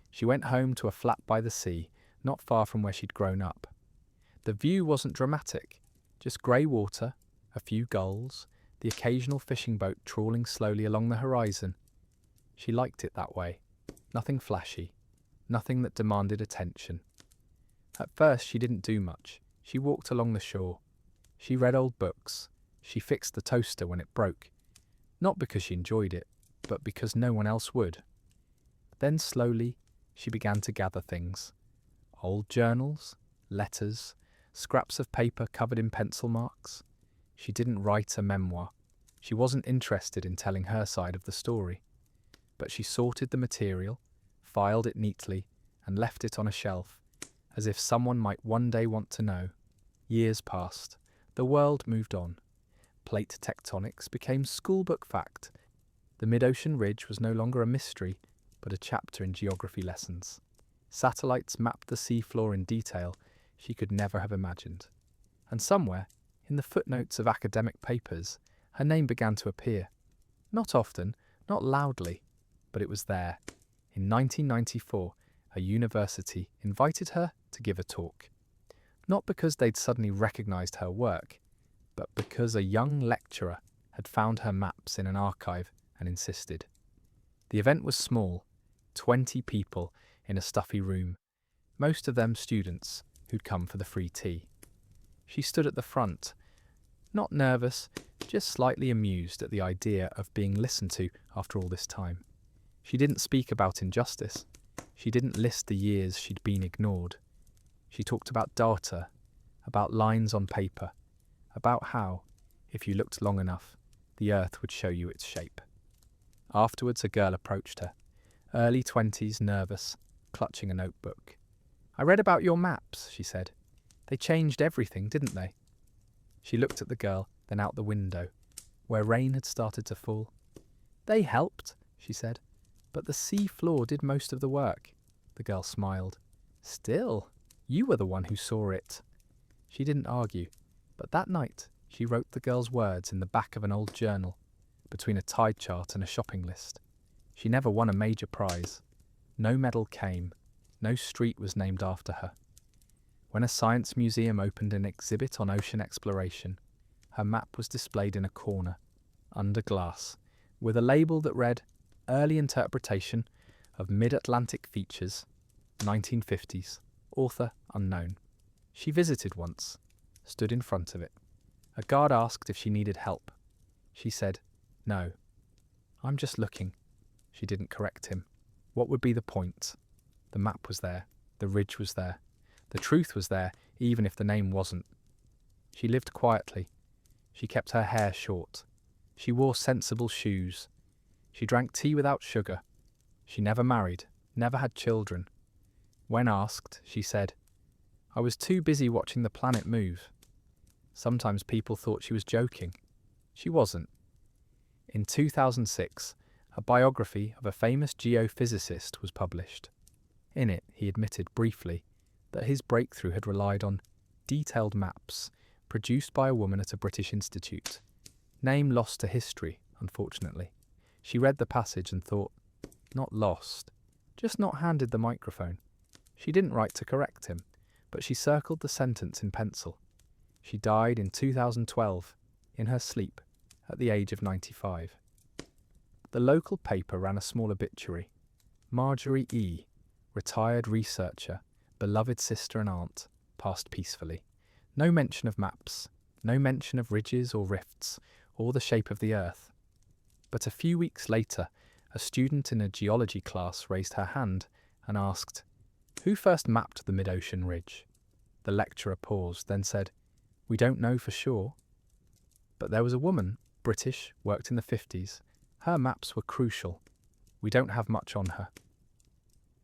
[SPEAKER 2] She went home to a flat by the sea, not far from where she'd grown up. The view wasn't dramatic, just grey water, a few gulls, the occasional fishing boat trawling slowly along the horizon. She liked it that way. Nothing flashy, nothing that demanded attention. At first she didn't do much. She walked along the shore. She read old books. She fixed the toaster when it broke. Not because she enjoyed it, but because no one else would. Then slowly she began to gather things. Old journals, letters, scraps of paper covered in pencil marks. She didn't write a memoir. She wasn't interested in telling her side of the story. But she sorted the material, filed it neatly, and left it on a shelf, as if someone might one day want to know. Years passed. The world moved on. Plate tectonics became schoolbook fact. The mid-ocean ridge was no longer a mystery, but a chapter in geography lessons. Satellites mapped the seafloor in detail she could never have imagined. And somewhere, in the footnotes of academic papers, her name began to appear. Not often, not loudly, but it was there. In 1994, a university invited her to give a talk. Not because they'd suddenly recognised her work, but because a young lecturer had found her maps in an archive and insisted. The event was small, 20 people in a stuffy room, most of them students who'd come for the free tea. She stood at the front, not nervous, just slightly amused at the idea of being listened to after all this time. She didn't speak about injustice. She didn't list the years she'd been ignored. She talked about data, about lines on paper, about how, if you looked long enough, the earth would show you its shape. Afterwards, a girl approached her, early 20s, nervous, clutching a notebook. "I read about your maps," she said. "They changed everything, didn't they?" She looked at the girl, then out the window, where rain had started to fall. "They helped," she said, "but the sea floor did most of the work." The girl smiled. "Still, you were the one who saw it." She didn't argue, but that night she wrote the girl's words in the back of an old journal, between a tide chart and a shopping list. She never won a major prize. No medal came. No street was named after her. When a science museum opened an exhibit on ocean exploration, her map was displayed in a corner, under glass, with a label that read, "Early Interpretation of Mid-Atlantic Features, 1950s, author unknown." She visited once, stood in front of it. A guard asked if she needed help. She said, "No, I'm just looking." She didn't correct him. What would be the point? The map was there. The ridge was there. The truth was there, even if the name wasn't. She lived quietly. She kept her hair short. She wore sensible shoes. She drank tea without sugar. She never married, never had children. When asked, she said, "I was too busy watching the planet move." Sometimes people thought she was joking. She wasn't. In 2006, a biography of a famous geophysicist was published. In it, he admitted briefly that his breakthrough had relied on detailed maps produced by a woman at a British institute. Name lost to history, unfortunately. She read the passage and thought, not lost, just not handed the microphone. She didn't write to correct him, but she circled the sentence in pencil. She died in 2012, in her sleep, at the age of 95. The local paper ran a small obituary. Marjorie E., retired researcher, beloved sister and aunt, passed peacefully. No mention of maps, no mention of ridges or rifts, or the shape of the earth. But a few weeks later, a student in a geology class raised her hand and asked, "Who first mapped the mid-ocean ridge?" The lecturer paused, then said, "We don't know for sure. But there was a woman, British, worked in the 50s. Her maps were crucial. We don't have much on her."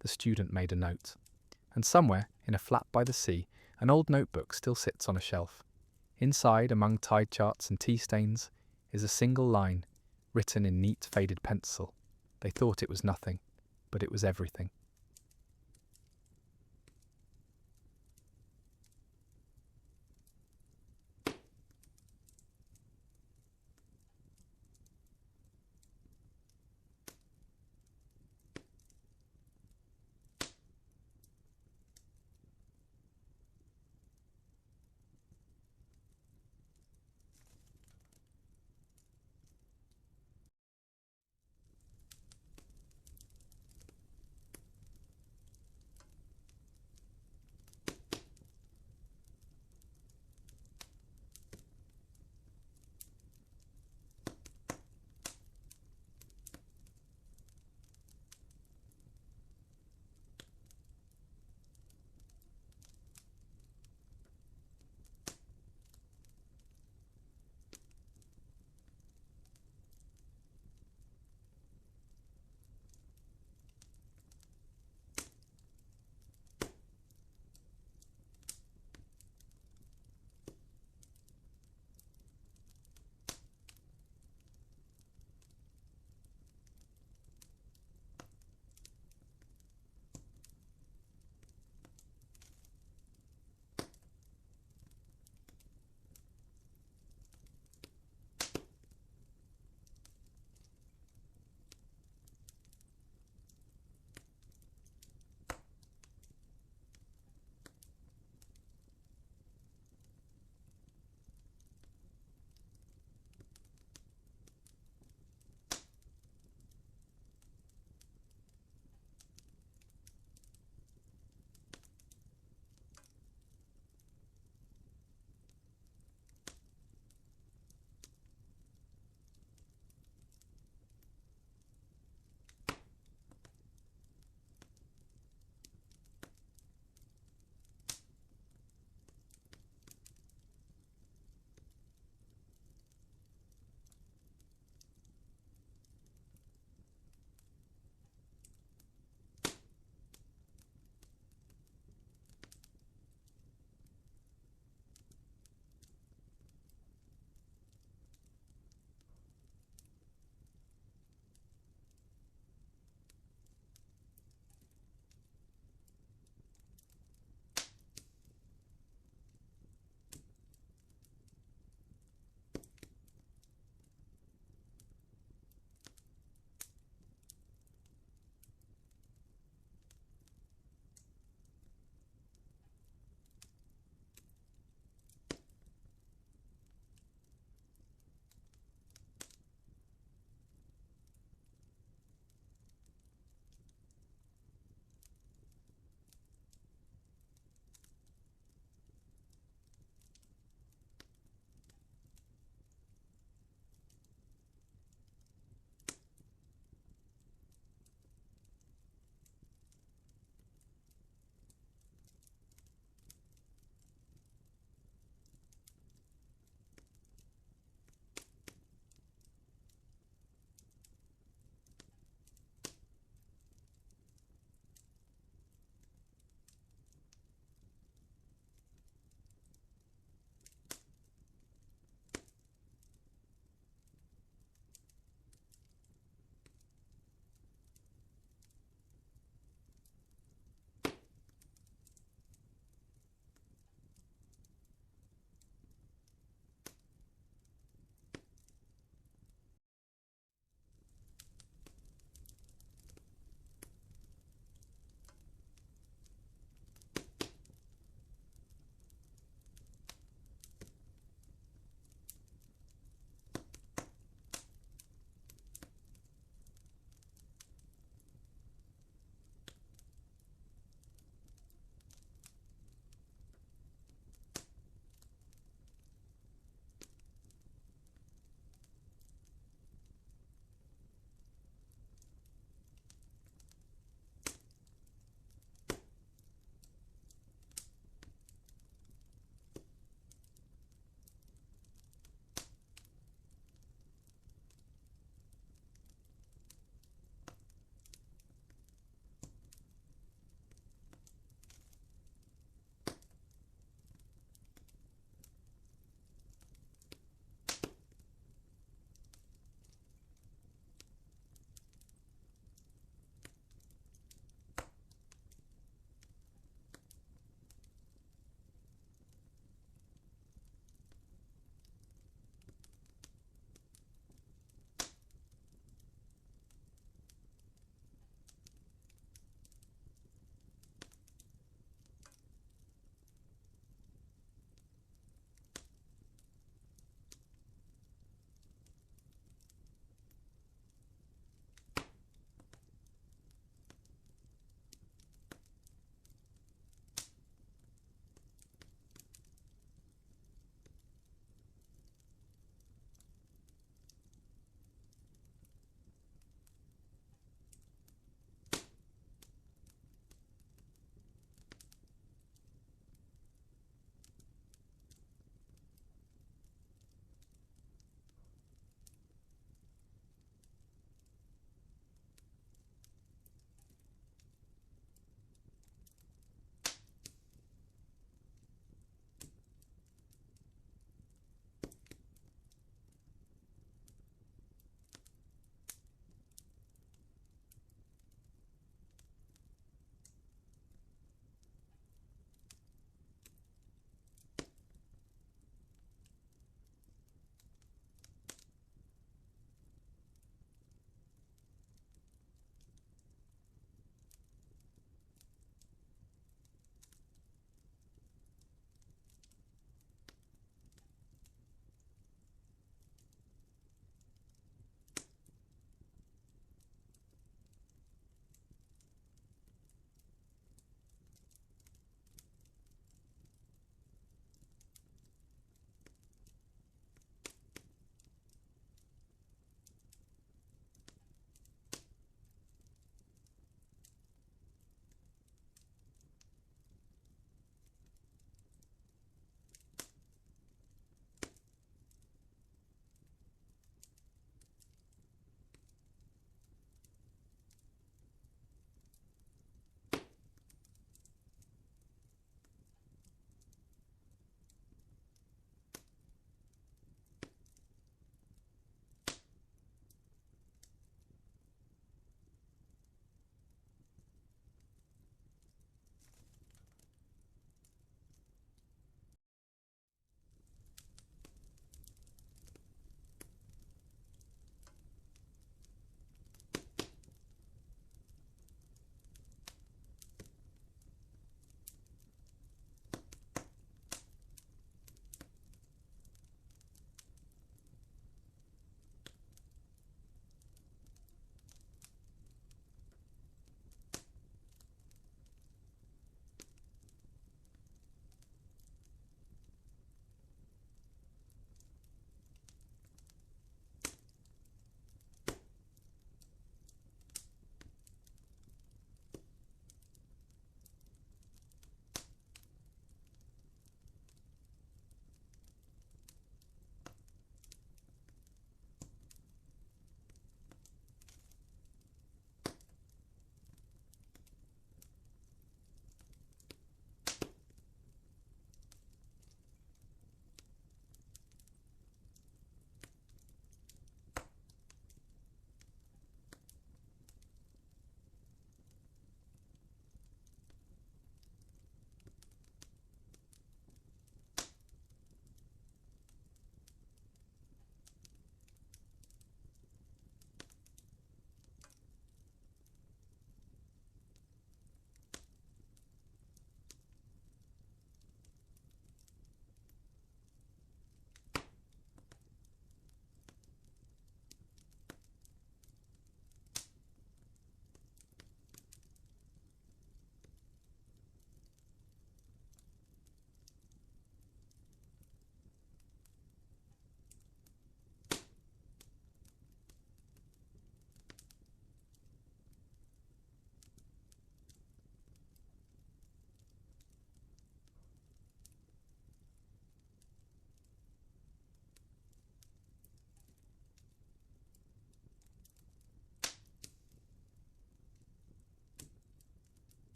[SPEAKER 2] The student made a note. And somewhere, in a flat by the sea, an old notebook still sits on a shelf. Inside, among tide charts and tea stains, is a single line, written in neat faded pencil. They thought it was nothing, but it was everything.